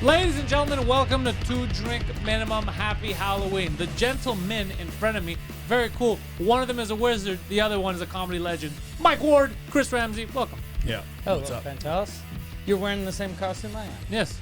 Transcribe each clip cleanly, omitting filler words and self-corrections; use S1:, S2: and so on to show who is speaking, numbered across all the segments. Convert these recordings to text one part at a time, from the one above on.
S1: Ladies and gentlemen, welcome to Two Drink Minimum. Happy Halloween. The gentlemen in front of me, very cool. One of them is a wizard. The other one is a comedy legend. Mike Ward, Chris Ramsay, welcome.
S2: Yeah.
S3: Hello, Pantelis. You're wearing the same costume I am.
S1: Yes.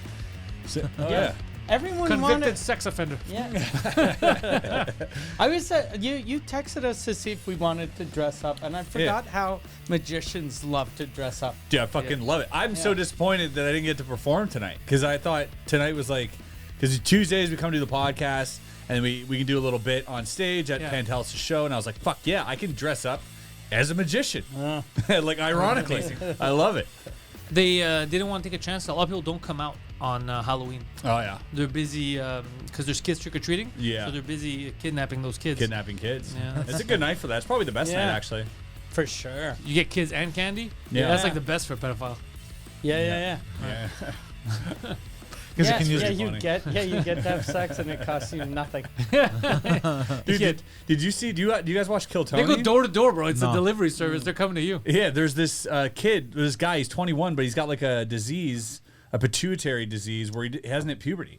S2: Yeah.
S3: Everyone
S1: Convicted
S3: wanted.
S1: sex offender.
S3: Yeah. I was you texted us to see if we wanted to dress up, and I forgot how magicians love to dress up.
S2: Dude, I fucking love it. I'm so disappointed that I didn't get to perform tonight because I thought tonight was like, because Tuesdays we come do the podcast and we can do a little bit on stage at Pantelis' show, and I was like, fuck yeah, I can dress up as a magician. Like, ironically, I love it.
S1: They didn't want to take a chance. A lot of people don't come out on Halloween.
S2: Oh yeah,
S1: they're busy because there's kids trick or treating.
S2: Yeah,
S1: so they're busy kidnapping those kids.
S2: Kidnapping kids.
S1: Yeah,
S2: it's a good night for that. It's probably the best night actually.
S3: For sure.
S1: You get kids and candy.
S2: Yeah,
S1: that's like the best for a pedophile.
S3: Yeah.
S4: Because
S3: you get to have sex and it costs you nothing.
S2: Dude, did you see? Do you guys watch Kill Tony?
S1: They go door to door, bro. It's a delivery service. They're coming to you.
S2: Yeah, there's this kid, this guy. He's 21, but he's got like a disease, a pituitary disease, where he hasn't hit puberty.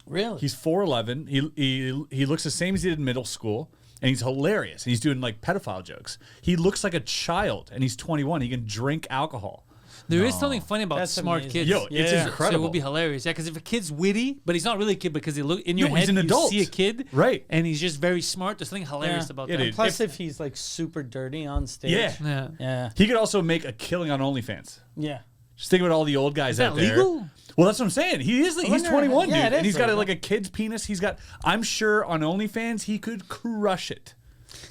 S3: Really?
S2: He's 4'11". He looks the same as he did in middle school, and he's hilarious. And he's doing like pedophile jokes. He looks like a child, and he's 21. He can drink alcohol.
S1: There is something funny about smart kids.
S2: Yo, it's incredible.
S1: So it will be hilarious. Yeah, because if a kid's witty, but he's not really a kid because he look in your head,
S2: he's an adult.
S1: You see a kid,
S2: right?
S1: And he's just very smart. There's something hilarious about that.
S2: Dude.
S3: Plus, if he's like super dirty on stage.
S1: Yeah.
S2: He could also make a killing on OnlyFans.
S3: Yeah.
S2: Just think about all the old guys out there.
S1: Is that legal?
S2: Well, that's what I'm saying. He's 21, dude, and he's got
S3: legal.
S2: like a kid's penis. He's got. I'm sure on OnlyFans he could crush it.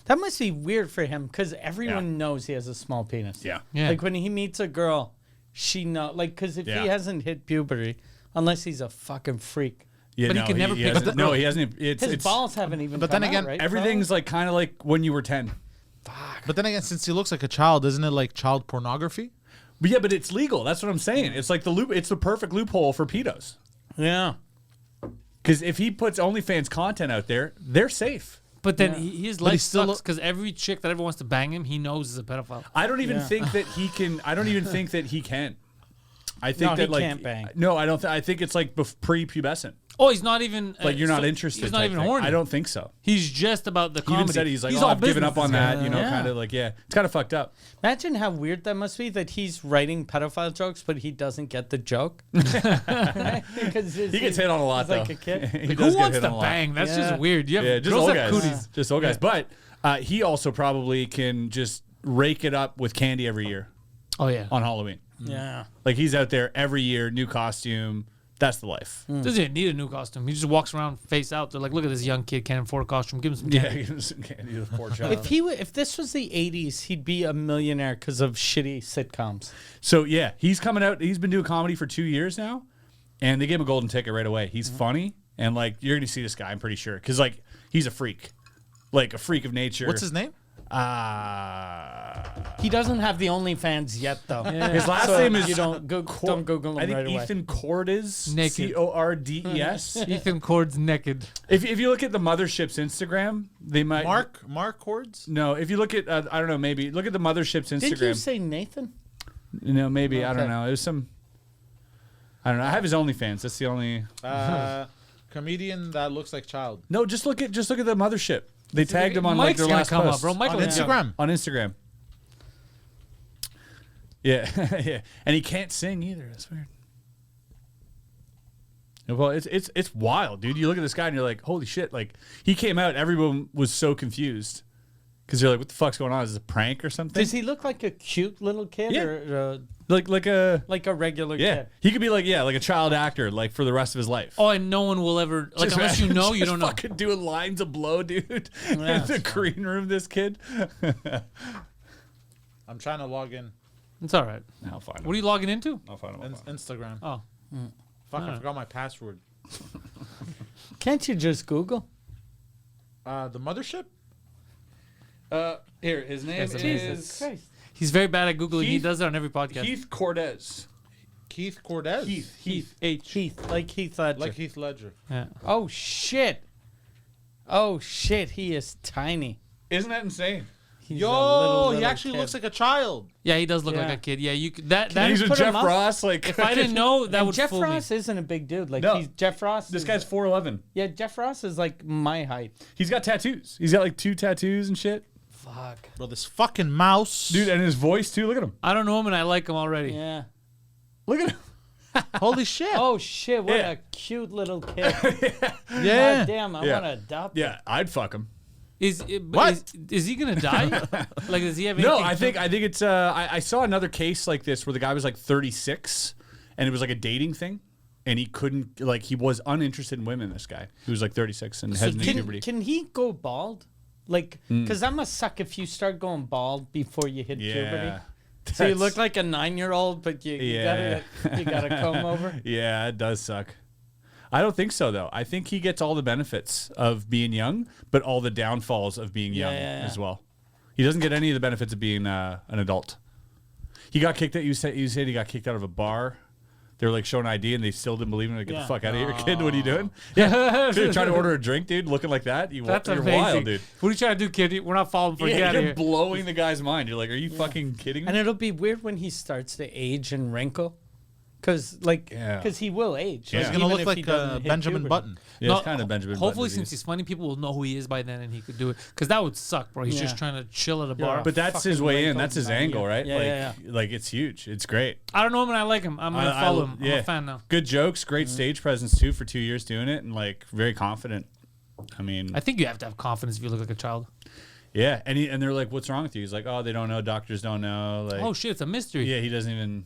S3: That must be weird for him because everyone knows he has a small penis.
S2: Yeah.
S3: Like when he meets a girl, she know because if he hasn't hit puberty, unless he's a fucking freak.
S2: Yeah,
S1: but he can never pick up.
S2: No, he hasn't.
S3: His balls haven't even.
S4: But
S3: come
S4: then again,
S3: out, right,
S2: everything's like kind of like when you were 10.
S4: But then again, since he looks like a child, isn't it like child pornography?
S2: But yeah, but it's legal. That's what I'm saying. It's like the loop. It's the perfect loophole for pedos.
S3: Yeah.
S2: Because if he puts OnlyFans content out there, they're safe.
S1: But then his life
S4: still
S1: sucks because every chick that ever wants to bang him, he knows is a pedophile.
S2: I don't even think that he can. I don't even think that he can. I think that
S3: he
S2: like
S3: can't bang.
S2: No, I don't. I think it's like pre-pubescent.
S1: Oh, he's not even
S2: Like you're not interested.
S1: He's not
S2: type
S1: even
S2: thing.
S1: horny.
S2: I don't think so.
S1: He's just about the
S2: He
S1: comedy.
S2: even said he's like,
S1: all
S2: I've given
S1: business,
S2: up on
S1: this guy.
S2: that. You know,
S3: Yeah.
S2: kind of like it's kind of fucked up.
S3: Imagine how weird that must be that he's writing pedophile jokes, but he doesn't get the joke. Because
S2: He gets hit on a lot
S3: he's
S2: though.
S3: like a kid.
S2: He
S1: Like,
S2: does
S1: who
S2: get
S1: wants
S2: hit
S1: to
S2: on a lot.
S1: bang? That's
S3: Yeah.
S1: just weird. You have
S2: Yeah, just
S1: girls
S2: old
S1: have
S2: guys.
S1: cooties.
S2: Just old guys. But he also probably can just rake it up with candy every year
S1: Oh yeah.
S2: on Halloween.
S3: Yeah.
S2: Like he's out there every year, new costume. That's the life.
S1: Doesn't even need a new costume. He just walks around face out. They're like, look at this young kid can't afford a costume. Give him some candy.
S2: Yeah, give him some candy to the poor child.
S3: If this was the 80s, he'd be a millionaire because of shitty sitcoms.
S2: So yeah, he's coming out. He's been doing comedy for 2 years now, and they gave him a golden ticket right away. He's funny, and like you're gonna see this guy, I'm pretty sure, because like he's a freak, like a freak of nature.
S4: What's his name?
S3: He doesn't have the OnlyFans yet, though.
S2: His last
S3: So
S2: name is
S3: you don't Google
S2: I
S3: him
S2: think
S3: right away.
S2: Ethan Cordes,
S1: Naked.
S2: Cordes.
S1: Ethan Cord's naked.
S2: If you look at the mothership's Instagram, they might
S4: Mark Cords?
S2: No, if you look at I don't know, maybe look at the mothership's Instagram.
S3: Did you say Nathan?
S2: No, maybe I don't
S3: Okay.
S2: know. It was some. I don't know. I have his OnlyFans. That's the only.
S4: Comedian that looks like child.
S2: No, just look at the mothership. They tagged him on like
S1: Mike's
S2: their
S1: gonna
S2: last
S1: come
S2: post
S1: up, bro. Michael
S4: On
S1: is young.
S4: Instagram.
S2: on Instagram. Yeah, yeah, and he can't sing either. That's weird. Well, it's wild, dude. You look at this guy and you're like, holy shit! Like he came out, everyone was so confused because they're like, what the fuck's going on? Is this a prank or something?
S3: Does he look like a cute little kid
S2: Yeah.
S3: or
S2: like a
S3: like a regular
S2: yeah?
S3: kid?
S2: He could be like a child actor like for the rest of his life.
S1: Oh, and no one will ever like
S2: Just-
S1: unless you know, you
S2: just
S1: don't know.
S2: Fucking doing lines of blow, dude.
S3: Yeah.
S2: In the green room, this kid.
S4: I'm trying to log in.
S1: It's all right.
S2: I'll find him.
S1: What are you logging into?
S2: I'll find him.
S4: Instagram.
S1: Oh,
S4: Fuck, I forgot my password.
S3: Can't you just Google?
S4: The mothership?
S2: Here, his name
S1: That's
S2: is
S3: Christ.
S1: he's very bad at googling. He
S2: Keith-
S1: does it on every podcast.
S2: Keith Cordes.
S4: Keith Cordes?
S2: Heath.
S3: Heath, like Heath Ledger.
S4: Like Heath Ledger.
S1: Yeah.
S3: Oh shit! Oh shit! He is tiny.
S2: Isn't that insane?
S3: He's a
S4: Yo, he
S3: little
S4: actually
S3: kid.
S4: looks like a child.
S1: Yeah, he does look like
S3: Yeah.
S1: a kid. Yeah, you could, that
S2: He's with
S3: put him
S2: Jeff
S3: up.
S2: Ross. Like,
S1: if I didn't know, that
S3: And
S1: would
S3: Jeff
S1: fool
S3: Ross
S1: me.
S3: isn't a big dude. Like
S2: No.
S3: Jeff Ross.
S2: this
S3: is-
S2: guy's 4'11".
S3: Yeah, Jeff Ross is like my height.
S2: He's got tattoos. He's got like 2 tattoos and shit.
S3: Fuck.
S4: Bro, this fucking mouse.
S2: Dude, and his voice too. Look at him.
S1: I don't know him and I like him already.
S3: Yeah.
S2: Look at him.
S4: Holy shit.
S3: Oh shit! What
S2: Yeah.
S3: a cute little kid.
S4: yeah.
S3: God damn! I
S2: Yeah.
S3: want to adopt him.
S2: Yeah, I'd fuck him.
S1: What? Is he gonna die? Like, does he have anything?
S2: No, I think it's. I saw another case like this where the guy was like 36, and it was like a dating thing, and he couldn't he was uninterested in women. This guy who was like 36 and had puberty.
S3: Can he go bald? Like, because that must suck if you start going bald before you hit puberty. So you look like a 9-year-old, but you gotta comb over.
S2: Yeah, it does suck. I don't think so though. I think he gets all the benefits of being young, but all the downfalls of being young as well. He doesn't get any of the benefits of being an adult. He got kicked out. You said he got kicked out of a bar. They were like showing ID and they still didn't believe him. Like, get the fuck out of here, kid. What are you doing? Yeah, dude, trying to order a drink, dude, looking like that.
S1: That's
S2: you're
S1: amazing.
S2: wild, dude.
S1: What are you trying to do, kid? We're not falling for. Get out of
S2: You're
S1: here.
S2: blowing the guy's mind. You're like, are you fucking kidding me?
S3: And it'll be weird when he starts to age and wrinkle, because he will age.
S2: Yeah.
S4: He's
S3: Like,
S4: gonna
S3: even
S4: look
S3: if
S4: like
S3: he doesn't hit
S4: Benjamin
S3: puberty.
S4: Button.
S2: Yeah,
S1: No,
S2: it's kind of Benjamin.
S1: Hopefully,
S2: Button
S1: since
S2: disease.
S1: he's funny, people will know who he is by then, and he could do it. Because that would suck, bro. He's just
S3: Yeah.
S1: trying to chill at a bar.
S2: But that's his
S3: fucking
S2: way in.
S3: wrinkled
S2: That's his
S3: man,
S2: angle,
S3: yeah.
S2: right?
S3: Yeah,
S2: like it's huge. It's great.
S1: I don't know him, and I like him. I'm gonna follow him. I'm a fan now.
S2: Good jokes, great stage presence too for 2 years doing it, and like very confident. I mean,
S1: I think you have to have confidence if you look like a child.
S2: yeah, and they're like, "What's wrong with you?" He's like, "Oh, they don't know. Doctors don't know." Like,
S1: Oh shit, it's a mystery.
S2: yeah, he doesn't even.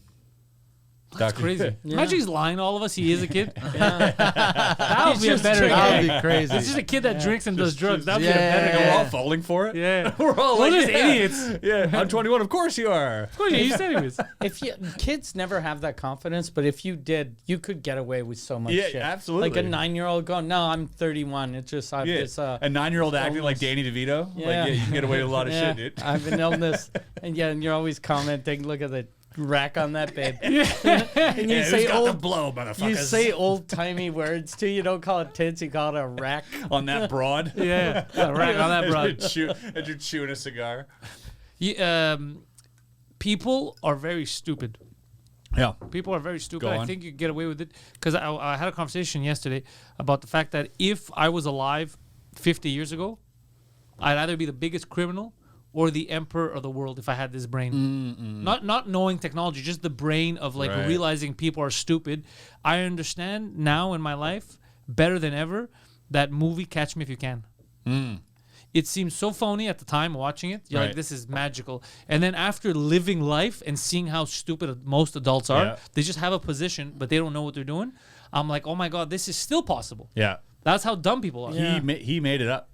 S1: That's crazy. Imagine he's lying to all of us. He is a kid.
S3: Yeah.
S1: That would be a
S3: just
S1: better
S3: drinking.
S4: That would
S1: guy.
S4: be crazy.
S1: He's just a kid that drinks and does drugs. That would be a
S4: Yeah.
S1: better
S2: And
S1: guy.
S2: we're all falling for it.
S1: Yeah.
S2: We're all
S1: We're
S2: like,
S1: just
S2: yeah.
S1: idiots.
S2: Yeah, I'm 21. Of course you are.
S1: Of course, you said he was.
S3: If kids never have that confidence, but if you did, you could get away with so much
S2: Yeah,
S3: shit.
S2: absolutely.
S3: Like a 9-year-old going, "No, I'm 31. It's just I've
S2: Yeah,
S3: this
S2: a 9-year-old acting like
S3: illness."
S2: Danny DeVito. Like,
S3: Yeah.
S2: yeah, you can get away with a lot of
S3: Yeah,
S2: shit, dude.
S3: I have an illness, and you're always commenting. Look at the rack on that babe. And you say
S2: blow,
S3: you say old timey words too. You don't call it tits. You call it a rack.
S2: on that broad.
S1: Yeah. Right on that, bro.
S2: And you're chewing a cigar.
S1: People are very stupid.
S2: Yeah.
S1: People are very stupid.
S2: Go
S1: I
S2: on.
S1: think you get away with it because I had a conversation yesterday about the fact that if I was alive 50 years ago, I'd either be the biggest criminal or the emperor of the world if I had this brain. Not knowing technology, just the brain of like
S2: Right.
S1: realizing people are stupid. I understand now in my life better than ever that movie Catch Me If You Can. It seems so phony at the time watching it. You're
S2: Right.
S1: like, this is magical. And then after living life and seeing how stupid most adults are,
S2: Yeah.
S1: they just have a position, but they don't know what they're doing. I'm like, oh my God, this is still possible.
S2: Yeah.
S1: That's how dumb people are.
S2: He made it up.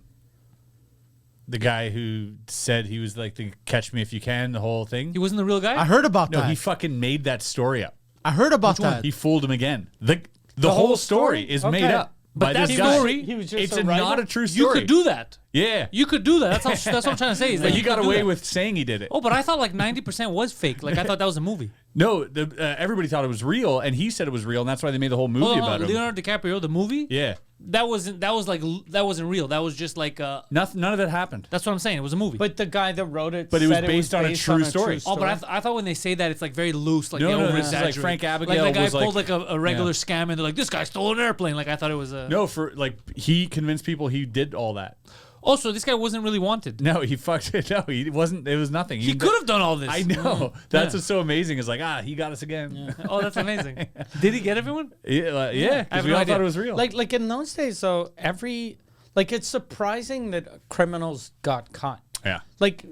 S2: The guy who said he was like the Catch Me If You Can, the whole thing.
S1: He wasn't the real guy?
S4: I heard about
S2: No,
S4: that.
S2: he fucking made that story up.
S4: I heard about that.
S2: He fooled him again. The whole story is made
S3: Okay.
S2: up
S1: But
S2: by
S1: that
S2: this guy.
S1: story-
S3: He was just
S2: It's
S3: a writer?
S2: not a true
S1: You
S2: story.
S1: could do that.
S2: Yeah.
S1: You could do that. That's what I'm trying to say. Is that
S2: But
S1: you
S2: you got
S1: could do
S2: away
S1: that.
S2: with saying he did it.
S1: Oh, but I thought like 90% was fake. Like I thought that was a movie.
S2: No, everybody thought it was real, and he said it was real, and that's why they made the whole movie
S1: Hold on,
S2: about him.
S1: Leonardo DiCaprio, the movie.
S2: Yeah.
S1: That wasn't real. That was just like
S2: None of that happened.
S1: that's what I'm saying. It was a movie.
S3: But the guy that wrote it,
S2: But it was
S3: said
S2: based on a true story.
S1: Oh, but I thought when they say that it's like very loose, like
S2: No,
S1: they
S2: no,
S1: over
S2: this is like Frank Abagnale
S1: Like the guy
S2: was
S1: pulled
S2: like-
S1: like a regular scam, and they're like, "This guy stole an airplane." Like I thought it was a.
S2: No, for like he convinced people he did all that.
S1: Also, this guy wasn't really wanted.
S2: No, he fucked it. No, he wasn't. It was nothing.
S1: He could have done all this.
S2: I know. That's
S1: Yeah.
S2: what's so amazing. Is like, he got us again.
S1: Oh, that's amazing. Did he get everyone?
S2: Yeah,
S1: I have
S2: because we
S1: no
S2: all
S1: idea.
S2: thought it was real.
S3: Like in those days, though, it's surprising that criminals got caught.
S2: yeah,
S3: Like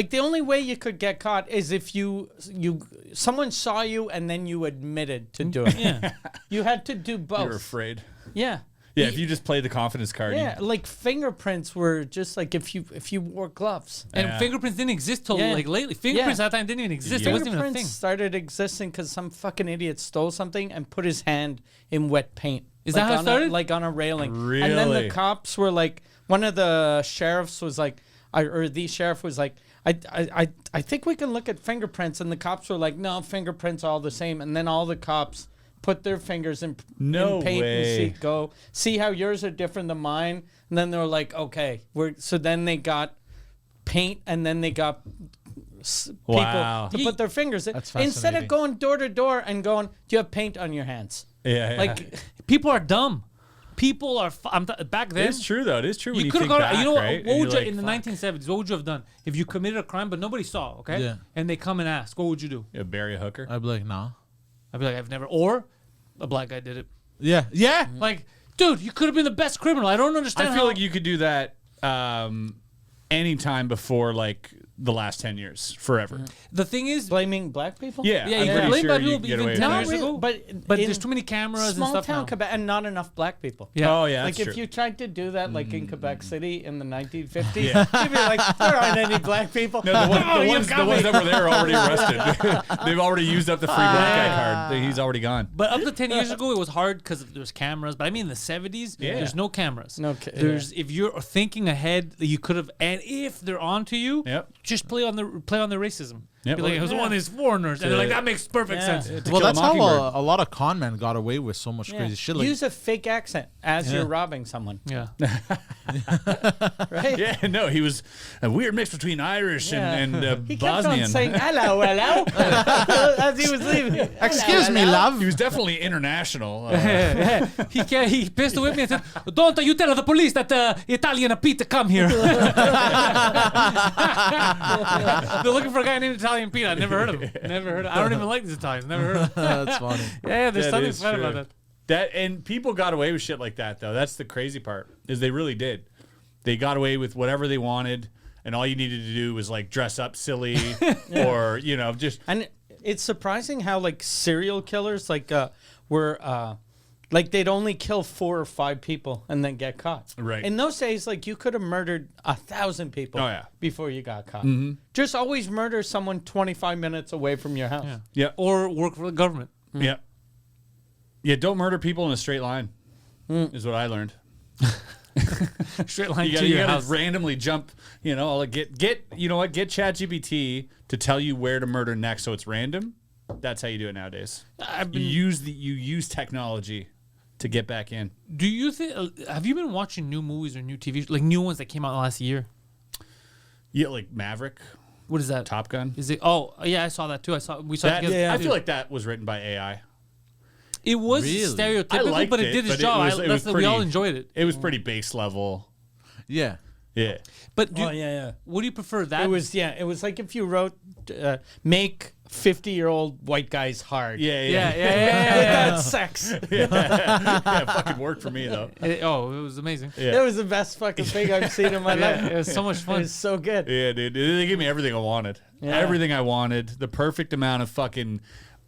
S3: the only way you could get caught is if someone saw you and then you admitted to doing it.
S1: Yeah.
S3: You had to do both.
S2: you were afraid.
S3: Yeah.
S2: Yeah, if you just played the confidence card.
S3: Yeah, like fingerprints were just like if you wore gloves.
S1: And
S2: Yeah.
S1: fingerprints didn't exist till
S3: Yeah.
S1: like lately. Fingerprints
S3: Yeah.
S1: at that time didn't even exist.
S2: Yeah.
S1: It wasn't even a
S3: Fingerprints
S1: thing.
S3: started existing because some fucking idiot stole something and put his hand in wet paint.
S1: Is that how it
S3: on
S1: started?
S3: Like on a railing. And then
S2: Really?
S3: the cops were like, one of the sheriffs was like, the sheriff was like, I think we can look at fingerprints. And the cops were like, no, fingerprints are all the same. And then all the cops put their fingers in
S2: No
S3: paint
S2: way.
S3: and see how yours are different than mine. And then they were like, okay, so then they got paint, and then they got
S2: Wow.
S3: people to put their fingers in.
S4: That's
S3: Instead
S4: fascinating.
S3: of going door to door and going, do you have paint on your hands?
S2: Yeah.
S1: Like people are dumb. People are. Back then,
S2: It's true though. It is true. When
S1: you
S2: you
S1: could have
S2: think
S1: gone.
S2: back,
S1: You know
S2: right?
S1: what
S2: And
S1: would
S2: you're
S1: you in the
S2: like,
S1: 1970s? What would you have done if you committed a crime but nobody saw? Okay,
S4: Yeah.
S1: and they come and ask, what would you do?
S2: Yeah, bury a hooker.
S4: I'd be like, nah.
S1: I'd be like, I've never. Or a black guy did it.
S4: Yeah. Yeah.
S1: Like, dude, you could have been the best criminal. I don't understand.
S2: I feel like you could do that anytime before like the last 10 years, forever.
S1: The thing is,
S3: Blaming black people?
S2: Yeah,
S1: yeah,
S2: I'm
S1: you
S2: pretty
S1: could blame
S2: sure
S1: black
S2: you
S1: people
S2: can get
S1: even
S2: away
S1: 10
S2: with
S1: years
S2: that.
S1: ago.
S3: but
S1: there's
S3: in
S1: too many cameras and
S3: small
S1: stuff
S3: town
S1: now.
S3: Quebec and not enough black people.
S1: Yeah.
S2: Oh yeah,
S3: Like
S2: that's
S3: if
S2: true.
S3: you tried to do that, like in Quebec City in the 1950s,
S2: Yeah.
S3: you'd be like, there aren't any black people.
S2: No, the
S3: you
S2: ones
S3: got me.
S2: that were there are already arrested. They've already used up the free black guy card. He's already gone.
S1: But up to 10 years ago, it was hard because there's cameras. But I mean, in the 70s,
S2: Yeah.
S1: there's no cameras.
S3: There's
S1: if you're thinking ahead, you could have. And if they're onto you,
S2: Yep.
S1: just play on the racism.
S2: Yep.
S1: Be like, it was one of these foreigners, and they're like, that makes perfect sense.
S2: To
S4: Well,
S2: Kill a
S4: that's how
S2: Mockingbird.
S4: a lot of con men got away with so much crazy shit. Like,
S3: Use a fake accent as you're robbing someone,
S1: Yeah.
S3: right?
S2: Yeah, no, he was a weird mix between Irish and
S3: He kept
S2: Bosnian.
S3: on saying hello, hello, as he was leaving.
S4: excuse me, love.
S2: He was definitely international.
S1: He pissed with me and said, "Don't you tell the police that Italian Pete come here." They're looking for a guy named Italian Pete. I never heard of him. Never heard. I don't even like these Italians. Never heard of him.
S4: That's funny.
S1: Yeah, there's
S2: That
S1: something
S2: is
S1: fun
S2: true.
S1: about that.
S2: That and people got away with shit like that though. That's the crazy part. Is they really did. They got away with whatever they wanted, and all you needed to do was like dress up silly or just
S3: And it's surprising how like serial killers were like they'd only kill 4 or 5 people and then get caught.
S2: Right.
S3: In those days, like you could have murdered 1,000 people
S2: Oh, yeah.
S3: before you got caught. Just always murder someone 25 minutes away from your house.
S1: Yeah.
S2: yeah.
S1: Or work for the government.
S2: Yeah. Yeah, don't murder people in a straight line. Is what I learned.
S1: Straight line
S2: You
S1: to your
S2: gotta
S1: house.
S2: randomly jump, like get get ChatGPT to tell you where to murder next so it's random. That's how you do it nowadays. You use technology to get back in.
S1: Do you think? Have you been watching new movies or new TV, like new ones that came out last year?
S2: Yeah, like Maverick,
S1: What is that?
S2: Top Gun.
S1: Is it? Oh, yeah, I saw that too. We saw it
S2: That,
S1: together.
S2: I feel like that was written by AI.
S1: It was
S4: Really?
S1: stereotypical,
S2: I liked
S1: but it did its
S2: but
S1: job.
S2: It was
S1: We all enjoyed it.
S2: It was pretty base level.
S4: Yeah.
S2: Yeah.
S1: But
S3: yeah.
S1: what do you prefer? That
S3: It was like if you wrote, make 50-year-old white guys hard.
S2: Yeah.
S3: That's sex.
S2: Yeah, it fucking worked for me though.
S1: It was amazing.
S2: Yeah.
S3: It was the best fucking thing I've seen in my life.
S1: It was so much
S3: It
S1: fun.
S3: was so good.
S2: Yeah, dude. They gave me everything I wanted.
S3: Yeah.
S2: Everything I wanted. The perfect amount of fucking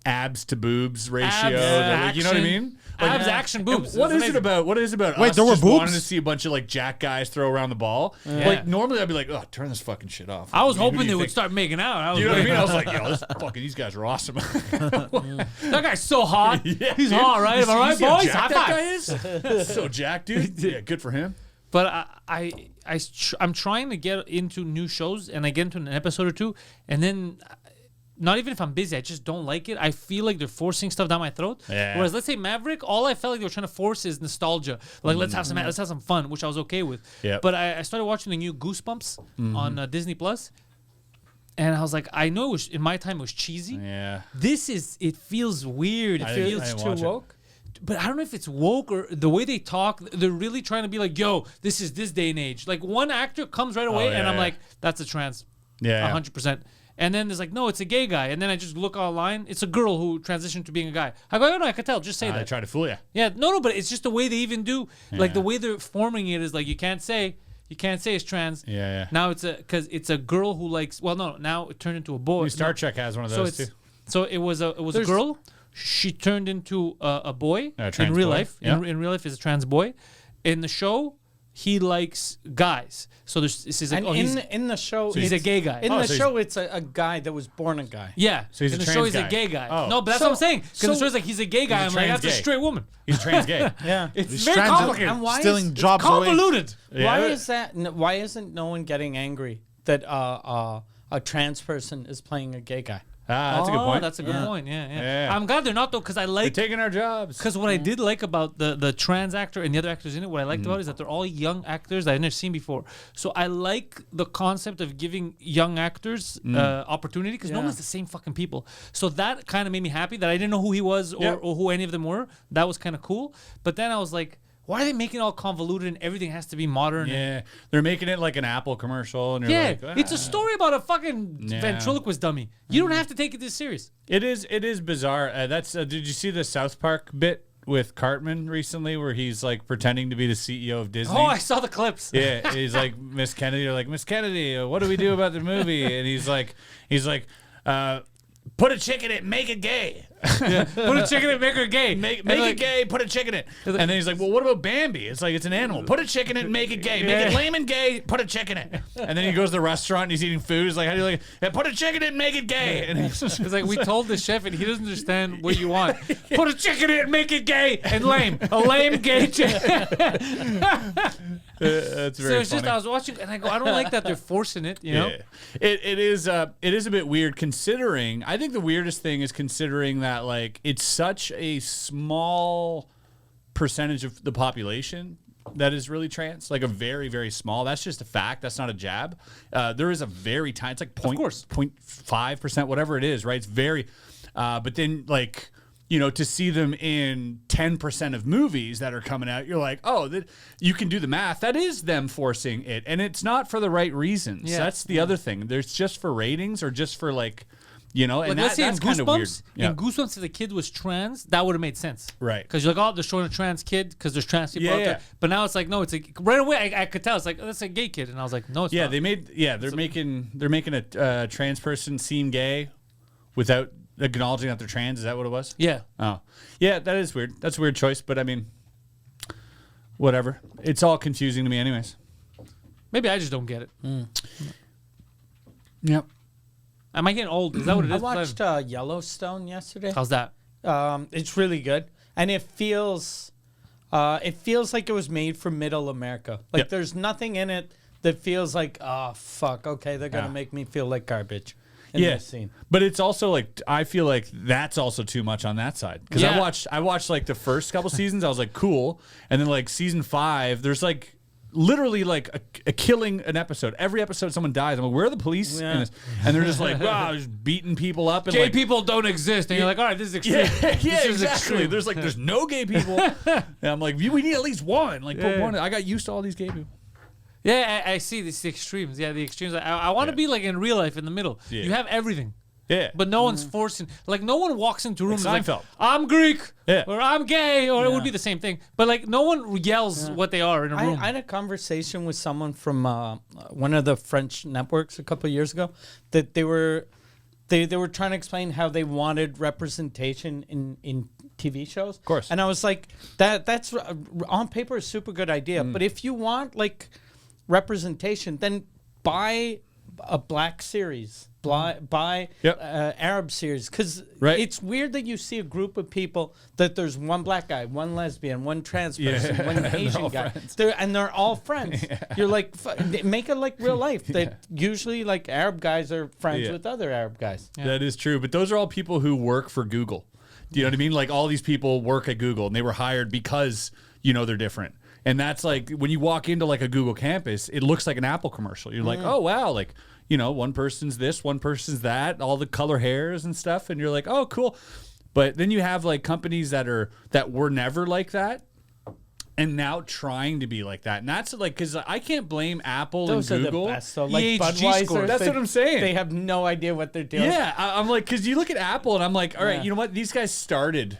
S2: abs to boobs ratio.
S1: Abs,
S2: You know what I
S1: action.
S2: mean?
S1: Abs, action, boobs.
S2: What
S1: It was
S2: is it
S1: amazing.
S2: about? What is it about?
S4: Wait,
S2: us
S4: there were
S2: just
S4: boobs?
S2: wanting to see a bunch of like jack guys throw around the ball. Like normally I'd be like, oh, turn this fucking shit off.
S1: I was
S2: Who do
S1: hoping
S2: you
S1: they would
S2: think?
S1: start making out. I was
S2: You know what I
S1: like,
S2: mean? I was like, yo, these guys are awesome.
S1: that guy's so hot.
S2: Yeah,
S1: He's
S2: dude.
S1: hot, right?
S2: You
S1: Am I
S2: see
S1: right,
S2: how
S1: boys?
S2: jacked
S1: High
S2: that
S1: five.
S2: guy is? So jacked, dude. Yeah, good for him.
S1: But I'm trying to get into new shows, and I get into an episode or two, and then not even if I'm busy, I just don't like it. I feel like they're forcing stuff down my throat.
S2: Yeah.
S1: Whereas let's say Maverick, all I felt like they were trying to force is nostalgia. Like let's have some fun, which I was okay with.
S2: Yep.
S1: But I started watching the new Goosebumps on Disney Plus, and I was like, I know in my time it was cheesy.
S2: Yeah.
S1: It feels weird. It
S2: I
S1: feels
S2: didn't
S3: Too
S2: watch it.
S3: woke.
S1: but I don't know if it's woke or the way they talk. They're really trying to be like, yo, this is this day and age. Like one actor comes right away,
S2: yeah,
S1: and I'm
S2: yeah.
S1: like, that's a trans.
S2: Yeah.
S1: 100%. And then there's like, no, it's a gay guy. And then I just look online. It's a girl who transitioned to being a guy. I go, oh, no, I can tell. Just say
S2: They
S1: that.
S2: try to fool you.
S1: Yeah, no, but it's just the way they even do. Like
S2: Yeah.
S1: the way they're forming it is like you can't say it's trans.
S2: Yeah.
S1: Now because it's a girl who likes. Well, no, now it turned into a boy.
S2: New Star
S1: No.
S2: Trek has one of
S1: So
S2: those
S1: it's
S2: too.
S1: so it was a girl. She turned into a boy
S2: A
S1: in
S2: trans
S1: real
S2: boy.
S1: life.
S2: Yeah.
S1: In real life, is a trans boy. In the show, he likes guys. So this is like,
S3: And
S1: oh, he's
S3: in the show,
S1: he's a
S3: it's-
S1: gay guy.
S3: In
S2: Oh,
S3: the
S2: so he's-
S3: show, it's a guy that was born a guy.
S1: yeah.
S2: So he's
S1: in
S2: a
S1: the show,
S2: trans
S1: he's a
S2: guy.
S1: gay guy.
S2: Oh.
S1: No, but that's
S3: So-
S1: what I'm saying. Because the
S3: so-
S1: show's like he's a gay guy.
S2: He's a
S1: I'm like,
S2: trans
S1: that's a
S2: gay.
S1: straight woman.
S2: He's trans gay.
S3: Yeah.
S1: It's
S4: These
S1: very
S4: trans-
S1: complicated.
S3: And why
S4: Stealing
S3: is,
S4: jobs away.
S1: Convoluted.
S3: Why
S2: Yeah.
S3: is that? Why isn't no one getting angry that a trans person is playing a gay guy?
S2: That's a good point.
S1: That's a good point. Yeah.
S2: Yeah.
S1: I'm glad they're not though, because I
S2: They're
S1: like.
S2: taking our jobs.
S1: Because what I did like about the trans actor and the other actors in it, what I liked about it is that they're all young actors that I've never seen before. So I like the concept of giving young actors opportunity, because no one's the same fucking people. So that kind of made me happy that I didn't know who he was or who any of them were. That was kind of cool. But then I was like, why are they making it all convoluted and everything has to be modern?
S2: Yeah, they're making it like an Apple commercial, and you're like,
S1: it's a story about a fucking ventriloquist dummy. You don't have to take it this serious.
S2: It is bizarre. Did you see the South Park bit with Cartman recently, where he's like pretending to be the CEO of Disney?
S1: Oh, I saw the clips.
S2: Yeah, he's like, Miss Kennedy, or like, Miss Kennedy, what do we do about the movie? And he's like, put a chick in it, make it gay.
S1: Put a chick in it, make her gay.
S2: Make it gay, put a chick in it. And then he's like, well, what about Bambi? It's like, it's an animal. Put a chick in it and make it gay. Make it lame and gay, put a chick in it. And then he goes to the restaurant and he's eating food. He's like, how do you like it? Yeah, put a chick in it and make it gay. And he's
S1: it's like, we told the chef and he doesn't understand what you want. Put a chick in it and make it gay and lame. A lame gay chick.
S2: That's very
S1: So it's just,
S2: funny.
S1: I was watching and I go, I don't like that they're forcing it, you know?
S2: Yeah. It is a bit weird, considering, I think the weirdest thing is considering that like it's such a small percentage of the population that is really trans, like a very, very small. That's just a fact. That's not a jab. There is a very tiny, it's like 0.5%, whatever it is, right? It's very, but then like, you know, to see them in 10% of movies that are coming out, you're like, oh, you can do the math. That is them forcing it. And it's not for the right reasons.
S1: Yeah.
S2: That's the other thing. There's just for ratings or just for like, you know, and
S1: Let's say
S2: that's kind of weird.
S1: In Goosebumps, if the kid was trans, that would have made sense.
S2: Right.
S1: Because you're like, oh, they're showing a trans kid because there's trans people out there. But now it's like, no, it's like, right away, I could tell. It's like, that's a gay kid. And I was like, no, it's not.
S2: They're making a trans person seem gay without acknowledging that they're trans. Is that what it was?
S1: Yeah.
S2: Oh, yeah, that is weird. That's a weird choice, but I mean, whatever. It's all confusing to me anyways.
S1: Maybe I just don't get it.
S2: Yep.
S1: Am I getting old? Is that what it is?
S3: I watched Yellowstone yesterday.
S1: How's that?
S3: It's really good, and it feels like it was made for Middle America. Like there's nothing in it that feels like, oh fuck, okay, they're gonna make me feel like garbage. This scene.
S2: But it's also like, I feel like that's also too much on that side, because I watched like the first couple seasons. I was like, cool, and then like season 5, there's like literally like a killing an episode. Every episode someone dies. I'm like, where are the police in this? And they're just like, wow, just beating people up. And
S1: Gay
S2: like,
S1: people don't exist. And you're like, all right, this is extreme.
S2: Yeah, exactly. There's no gay people. And I'm like, we need at least one. Like, put one. I got used to all these gay people.
S1: Yeah, I see these extremes. Yeah, the extremes. I want to be like in real life in the middle.
S2: Yeah.
S1: You have everything.
S2: Yeah.
S1: But no one's forcing. Like, no one walks into a room and is like,
S2: Seinfeld.
S1: I'm Greek.
S2: Yeah.
S1: Or I'm gay. Or it would be the same thing. But like, no one yells what they are in a room.
S3: I had a conversation with someone from one of the French networks a couple of years ago that they were trying to explain how they wanted representation in TV shows. Of
S2: course.
S3: And I was like, that's on paper a super good idea. But if you want like representation, then buy a black series. Buy Arab series, because it's weird that you see a group of people that there's one black guy, one lesbian, one trans person, one Asian guy, they're all friends. You're like, make it like real life. That usually like Arab guys are friends with other Arab guys.
S2: That is true, but those are all people who work for Google. Do you know what I mean? Like, all these people work at Google, and they were hired because, you know, they're different. And that's like, when you walk into like a Google campus, it looks like an Apple commercial. You're like, oh wow, like, you know, one person's this, one person's that, all the color hairs and stuff, and you're like, oh cool. But then you have like companies that were never like that, and now trying to be like that. And that's like, because I can't blame Apple
S3: Those
S2: and
S3: are
S2: Google.
S3: the best. So like
S1: EHG
S3: Budweiser,
S1: scores.
S2: That's what I'm saying.
S3: They have no idea what they're doing.
S2: Yeah, I'm like, because you look at Apple, and I'm like, all right, you know what? These guys started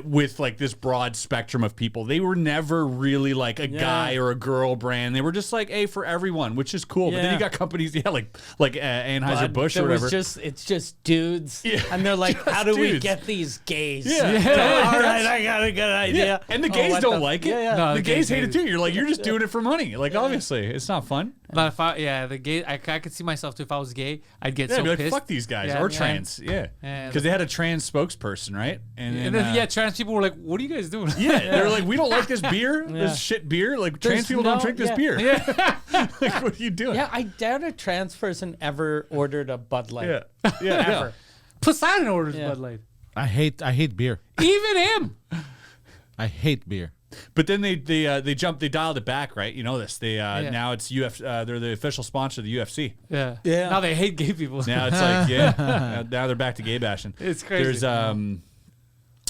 S2: with like this broad spectrum of people. They were never really like a guy or a girl brand. They were just like, hey, for everyone, which is cool. But then you got companies, like Anheuser-Busch or whatever.
S3: It's just dudes, and they're like, how do we get these gays?
S2: Yeah.
S3: All right, I got a good idea.
S2: Yeah. And the gays don't like it.
S3: Yeah.
S1: No,
S2: the gays hate it too. You're like, you're just doing it for money. Like, obviously, it's not fun.
S1: But if the gay, I could see myself too. If I was gay, I'd get so
S2: I'd be like,
S1: pissed.
S2: fuck these guys.
S1: Yeah,
S2: or
S1: yeah.
S2: trans. Yeah. Because they had a trans spokesperson, right?
S1: And then, trans people were like, what are you guys doing?
S2: Yeah, they're like, we don't like this beer, this shit beer. Like, trans people don't drink this beer.
S1: Yeah.
S2: Like, what are you doing?
S3: Yeah, I doubt a trans person ever ordered a Bud Light.
S2: Yeah.
S3: Ever.
S1: Poseidon orders Bud Light.
S4: I hate beer.
S1: Even him.
S4: I hate beer.
S2: But then they dialed it back, right? You know this. They now it's they're the official sponsor of the UFC.
S1: Yeah.
S3: Yeah.
S1: Now they hate gay people.
S2: Now it's like now they're back to gay bashing.
S1: It's crazy.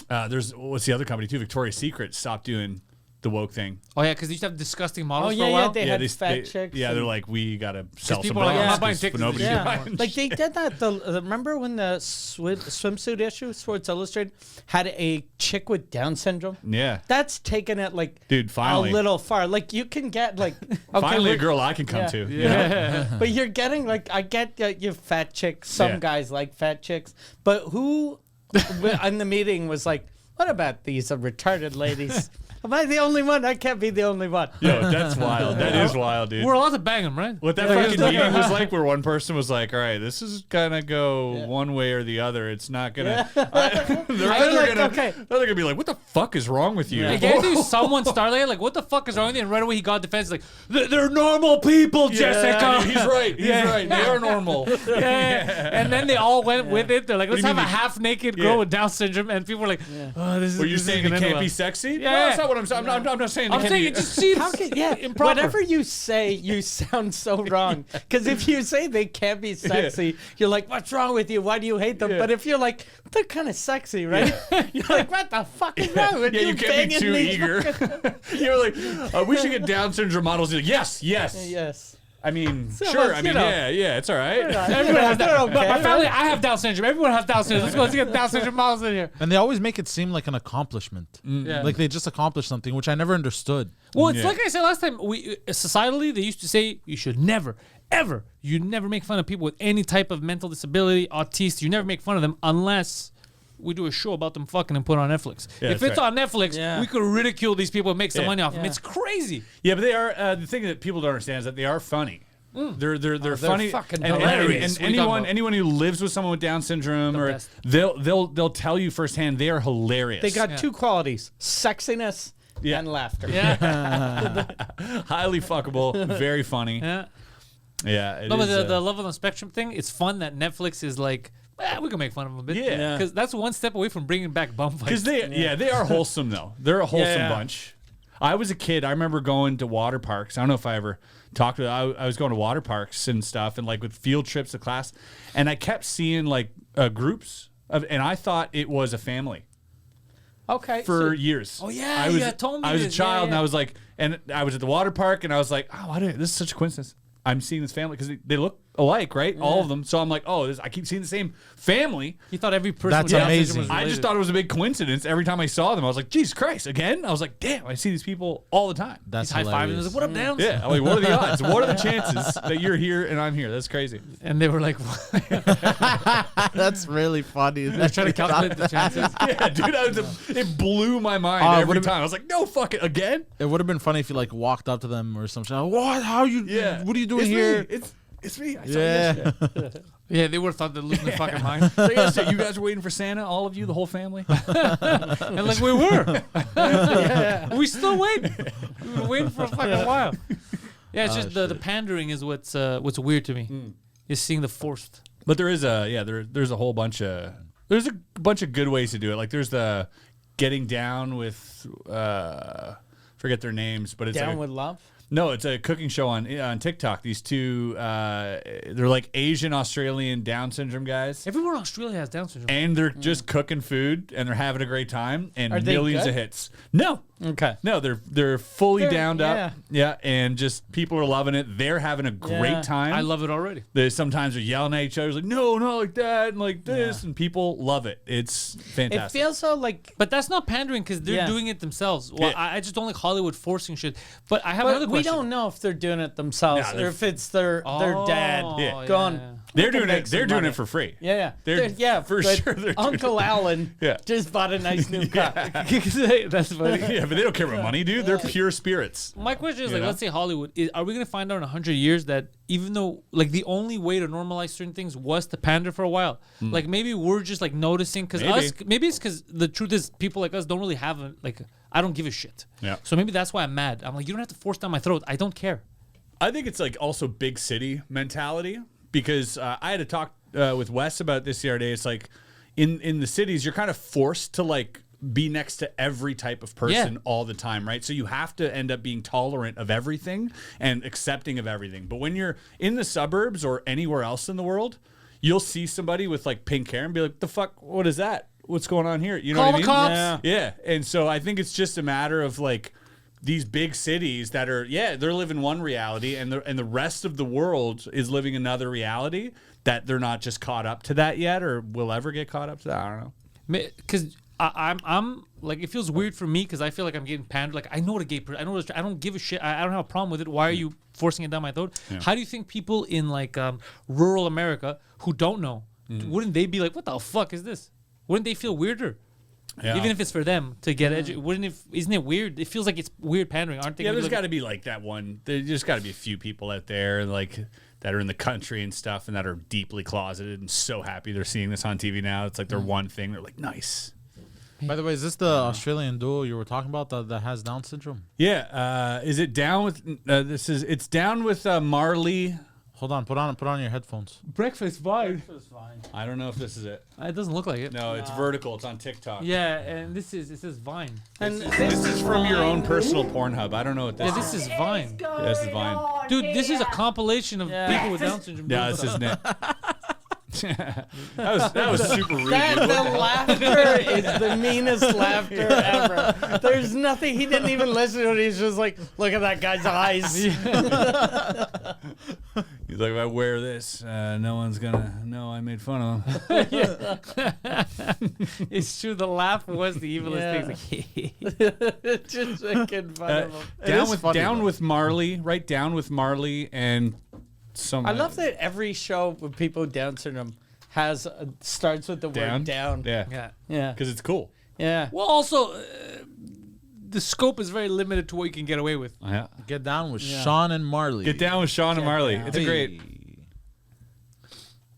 S2: There's what's the other company too? Victoria's Secret stopped doing the woke thing.
S1: Oh yeah, because they used to have disgusting models
S3: Oh
S1: for a
S3: yeah,
S1: while.
S3: they had fat chicks.
S2: Yeah,
S3: and-
S2: they're like, we gotta sell some
S1: people are like, I'm not buying
S2: bras,
S1: tickets
S2: but
S1: to
S2: nobody's
S1: this
S2: gonna
S1: shit.
S2: buy
S3: Yeah, like they did that. Remember when the swimsuit issue, Sports Illustrated, had a chick with Down syndrome?
S2: Yeah.
S3: That's taken it like
S2: Dude, finally.
S3: a little far. Like you can get like okay,
S2: Finally, a
S3: we're-
S2: girl I can come
S3: Yeah.
S2: to. you know?
S3: but you're getting like I get you fat chicks. Some
S2: Yeah.
S3: guys like fat chicks, but who in the meeting was like, "What about these retarded ladies? Am I the only one? I can't be the only one."
S2: Yo, that's wild. That is wild, dude.
S1: We're allowed to bang them, right?
S2: What that fucking meeting was like, where one person was like, "All right, this is gonna go one way or the other. It's not gonna." They're gonna be like, "What the fuck is wrong with you?"
S1: I guarantee someone started like, "What the fuck is wrong with you?" And right away he got defensive, like, "They're normal people, Jessica."
S2: He's right. He's right. They are normal.
S1: And then they all went with it. They're like, "Let's
S2: do you
S1: have a
S2: mean they-
S1: half-naked girl with Down syndrome," and people were like, "Oh, this is."
S2: Were you
S1: this
S2: saying
S1: is
S2: it
S1: gonna
S2: can't
S1: end
S2: be
S1: well."
S2: sexy?
S1: Yeah.
S2: No, that's not what I'm saying. I'm not saying.
S1: I'm saying it just seems improper.
S3: Whatever you say, you sound so wrong. Because if you say they can't be sexy, you're like, "What's wrong with you? Why do you hate them?"
S2: Yeah.
S3: But if you're like, "They're kind of sexy, right?" You're like, "What the fuck is wrong with
S2: Yeah, you can't be
S3: banging
S2: too
S3: these
S2: eager. You're like, we should get Down syndrome models. You're like, yes.
S3: Yes.
S2: I mean,
S3: So
S2: sure.
S3: let's,
S2: I mean,
S3: you know.
S2: yeah, it's all right.
S1: Everyone has
S3: They're
S1: Down.
S3: okay,
S1: My family,
S3: right?
S1: I have Down syndrome. Everyone has Down syndrome. Let's get Down syndrome models in here.
S4: And they always make it seem like an accomplishment.
S1: Yeah.
S4: Like they just accomplished something, which I never understood.
S1: Well, it's
S2: Yeah.
S1: like I said last time. We societally they used to say you should never, ever, you never make fun of people with any type of mental disability, autistic. You never make fun of them unless we do a show about them fucking and put it on Netflix.
S2: Yeah,
S1: if
S2: that's
S1: it's
S2: right.
S1: on Netflix,
S3: Yeah.
S1: we could ridicule these people and make some
S2: Yeah.
S1: money off them.
S3: Yeah.
S1: It's crazy.
S2: Yeah, but they are the thing that people don't understand is that they are funny. They're funny.
S3: fucking
S2: and
S3: hilarious.
S2: And
S1: What are you talking
S2: anyone
S1: about?
S2: anyone who lives with someone with Down syndrome or
S1: best.
S2: they'll tell you firsthand they are hilarious.
S3: They got two qualities: sexiness
S2: Yeah.
S3: and laughter.
S1: Yeah.
S2: highly fuckable, very funny.
S1: Yeah.
S2: Yeah, it
S1: No, but
S2: is,
S1: the love on the spectrum thing, it's fun that Netflix is like, we can make fun of them a bit.
S2: Yeah.
S1: Because that's one step away from bringing back bum fights.
S2: because they are wholesome though. They're a wholesome
S3: Yeah.
S2: bunch. I was a kid. I remember going to water parks. I don't know if I ever talked to. I was going to water parks and stuff, and like with field trips to class, and I kept seeing like groups of, and I thought it was a family
S3: Okay.
S2: for
S3: so-
S2: years.
S1: Oh, yeah,
S2: I was,
S1: you told me
S2: I was a
S1: this.
S2: child,
S1: Yeah,
S2: and
S1: yeah.
S2: I was like, and I was at the water park, and I was like, oh, this is such a coincidence. I'm seeing this family because they look alike, right? All of them. So I'm like, I keep seeing the same family.
S1: You thought every person
S4: That's
S1: with Down syndrome
S4: amazing.
S1: was
S2: I just
S1: related.
S2: thought it was a big coincidence every time I saw them. I was like, Jesus Christ, again? I was like, damn, I see these people all the time.
S4: That's
S1: High five and
S4: hilarious.
S1: was like, "What up, Downs?"
S2: Yeah, I'm like, what are the odds? What are the chances that you're here and I'm here? That's crazy.
S1: And they were like,
S4: That's really funny.
S1: "They're trying to calculate the chances."
S2: Yeah, dude, it blew my mind
S4: Oh,
S2: every
S4: would've
S2: time. I was like, no fucking again?
S4: It would have been funny if you like walked up to them or something. What? How you?
S2: Yeah.
S4: What are you doing
S2: It's
S4: here?
S2: Me. It's me. I saw you
S4: Yeah.
S2: yesterday.
S1: Yeah, they would have thought they're losing their fucking mind.
S2: So yesterday, you guys were waiting for Santa, all of you, the whole family?
S1: And like, we were. We still waiting. We were waiting for a fucking while. Yeah, it's just the pandering is what's weird to me. Is seeing the forced.
S2: But there is there's a whole bunch of good ways to do it. Like there's the getting down with forget their names, but it's
S3: Down
S2: like
S3: with love.
S2: no, it's a cooking show on TikTok. These two they're like Asian Australian Down syndrome guys.
S1: Everyone in Australia has Down syndrome.
S2: And they're just cooking food and they're having a great time and
S3: Are they
S2: millions
S3: good?
S2: of hits. No.
S3: Okay.
S2: No, they're fully
S3: They're-
S2: downed
S3: yeah.
S2: up. Yeah, and just people are loving it. They're having a great
S3: Yeah.
S2: time.
S1: I love it already.
S2: They sometimes are yelling at each other like, no, not like that, and like this, and people love it. It's
S3: It
S2: fantastic.
S3: feels so like.
S1: But that's not pandering because they're
S3: Yeah.
S1: doing it themselves. Well,
S2: Yeah.
S1: I just don't like Hollywood forcing shit. But I have another
S3: But we
S1: question.
S3: don't know if they're doing it themselves
S2: Nah,
S3: or if it's their dad
S2: Yeah.
S3: going.
S2: They're
S3: "We can
S2: doing
S3: make
S2: it.
S3: some
S2: They're doing
S3: money."
S2: it for free.
S3: Yeah.
S2: They're- for
S3: but
S2: sure they're doing
S3: Uncle
S2: it.
S3: Alan
S2: Yeah.
S3: just bought a nice new car.
S1: That's funny.
S2: Yeah, but they don't care about money, dude. They're pure spirits.
S1: My question is
S2: You
S1: like,
S2: know?
S1: let's say Hollywood. Are we gonna find out in 100 years that even though like the only way to normalize certain things was to pander for a while, like maybe we're just like noticing because maybe it's because the truth is people like us don't really have I don't give a shit.
S2: Yeah.
S1: So maybe that's why I'm mad. I'm like, you don't have to force down my throat. I don't care.
S2: I think it's like also big city mentality because I had to talk with Wes about this the other day. It's like in the cities, you're kind of forced to like be next to every type of person all the time, right? So you have to end up being tolerant of everything and accepting of everything. But when you're in the suburbs or anywhere else in the world, you'll see somebody with like pink hair and be like, the fuck, what is that? What's going on here? You know
S1: Call
S2: what I mean?
S1: the cops.
S2: Yeah. And so I think it's just a matter of like these big cities that are, they're living one reality and the rest of the world is living another reality that they're not just caught up to that yet or will ever get caught up to that. I don't know.
S1: Because I'm like, it feels weird for me because I feel like I'm getting pandered. Like, I know what a gay person, I don't give a shit. I don't have a problem with it. Why are you forcing it down my throat? Yeah. How do you think people in like rural America who don't know, wouldn't they be like, what the fuck is this? Wouldn't they feel weirder? Yeah. Even if it's for them to get educated, isn't it weird? It feels like it's weird pandering, aren't they?
S2: Yeah, there's got to be like that one. There's just got to be a few people out there like that are in the country and stuff and that are deeply closeted and so happy they're seeing this on TV now. It's like their one thing. They're like, nice.
S4: By the way, is this the Australian duo you were talking about that has Down syndrome?
S2: Yeah. Is it down with? It's down with Marley.
S4: Hold on, put on your headphones.
S1: Breakfast Vine.
S2: I don't know if this is it.
S1: It doesn't look like it.
S2: No, it's vertical. It's on TikTok.
S1: Yeah, and it says Vine.
S3: And
S2: this is from your own personal Pornhub. I don't know what this is.
S1: Yeah, this is Vine.
S2: Yeah, this is Vine.
S1: Dude, this is a compilation of people with Down syndrome.
S2: Yeah, this isn't it. that was super rude.
S3: The laughter is the meanest laughter ever. There's nothing. He didn't even listen to it. He's just like, look at that guy's eyes.
S2: He's like, if I wear this, no one's gonna know I made fun of him.
S1: It's true. The laugh was the evilest thing.
S3: Just making fun of him.
S2: Down with Marley, right? Down with Marley and some.
S3: I love that every show with people with Down syndrome starts with the word down.
S2: Yeah. Because it's cool.
S3: Yeah.
S1: Well, also, the scope is very limited to what you can get away with.
S2: Yeah.
S4: Get down with Sean and Marley.
S2: Get down with Sean and Marley.
S3: Down.
S2: It's a great.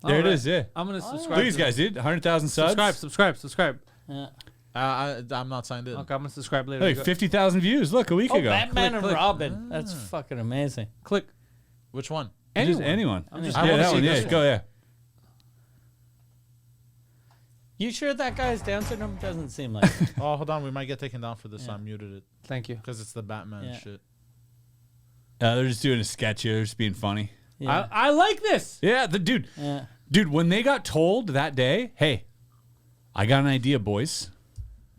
S2: There it is. Yeah.
S1: I'm gonna subscribe.
S2: Look at these guys, dude. 100,000 subs.
S1: Subscribe.
S3: Yeah.
S4: I'm not signed in.
S1: Okay, I'm gonna subscribe later.
S2: Hey, 50,000 views. Look, a week ago.
S3: Batman and
S1: Click.
S3: Robin. That's fucking amazing.
S1: Click.
S4: Which one?
S2: Anyone.
S4: I
S2: Yeah,
S4: wanna
S2: that
S4: see
S2: one.
S4: this
S2: Yeah,
S4: one.
S2: go. Yeah.
S3: You sure that guy's Down syndrome? Doesn't seem like it.
S4: Oh, hold on. We might get taken down for this. I muted it
S1: Thank you.
S4: because it's the Batman shit.
S2: They're just doing a sketch here. They're just being funny.
S3: Yeah.
S1: I like this.
S2: Yeah, dude.
S3: Yeah.
S2: Dude, when they got told that day, hey, I got an idea, boys.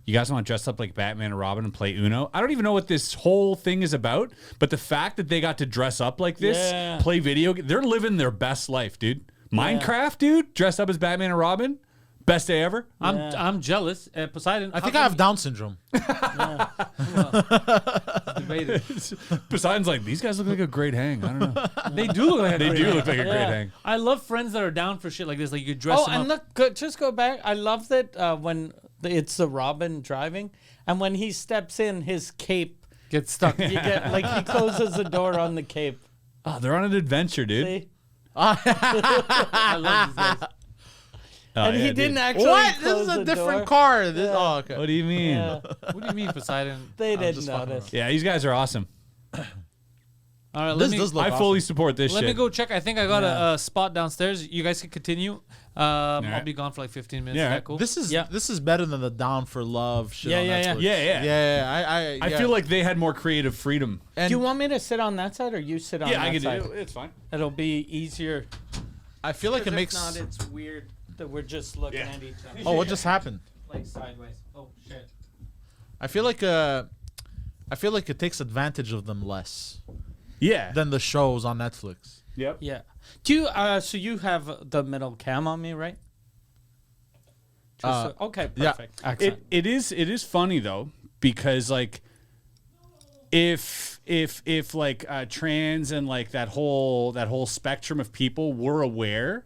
S2: You guys want to dress up like Batman and Robin and play Uno? I don't even know what this whole thing is about, but the fact that they got to dress up like this, play video, they're living their best life, dude. Minecraft, dude, dressed up as Batman and Robin. Best day ever.
S1: I'm jealous. Poseidon.
S4: I think I have Down syndrome.
S1: Debated.
S2: Poseidon's like, these guys look like a great hang. I don't know.
S1: They do look like a great hang.
S2: Look like a great hang.
S1: I love friends that are down for shit like this. Like you could dress them up.
S3: Look, just go back. I love that when it's the Robin driving, and when he steps in, his cape
S1: Get stuck.
S3: you get like he closes the door on the cape.
S2: Oh, they're on an adventure, dude.
S3: See?
S1: I love these guys.
S2: Oh,
S3: And
S2: yeah,
S3: he
S2: dude.
S3: didn't actually.
S4: What? This
S3: close
S4: is a
S3: the
S4: different
S3: door.
S4: car. This, Oh, okay.
S2: What do you mean?
S3: Yeah,
S1: What do you mean, Poseidon?
S3: they didn't
S4: just fucking
S3: notice.
S2: Yeah, these guys are awesome.
S1: All right,
S4: This does look
S2: I
S4: awesome.
S2: fully support this
S1: let
S2: shit.
S1: me go check. I think I got a spot downstairs. You guys can continue. I'll
S2: right.
S1: be gone for like 15 minutes.
S2: Yeah,
S1: Is that
S2: right.
S1: cool?
S4: This is better than the Down for Love shit.
S3: Yeah,
S4: on
S3: yeah,
S4: Netflix.
S2: Yeah. I
S4: yeah.
S2: feel like they had more creative freedom.
S3: Do you want me to sit on that side or you sit on
S2: Yeah,
S3: that
S2: I can
S3: side?
S2: do it. It's fine.
S3: It'll be easier.
S4: I feel like it
S3: 'Cause
S4: makes.
S3: If not, it's weird that we're just looking at each other.
S4: Oh, what just happened?
S1: like sideways. Oh shit.
S4: I feel like it takes advantage of them less
S2: Yeah.
S4: than the shows on Netflix.
S2: Yep.
S3: Yeah. Do you? So you have the middle cam on me, right? Okay.
S4: yeah.
S3: Perfect. Excellent.
S2: It is funny though, because like if like trans and like that whole spectrum of people were aware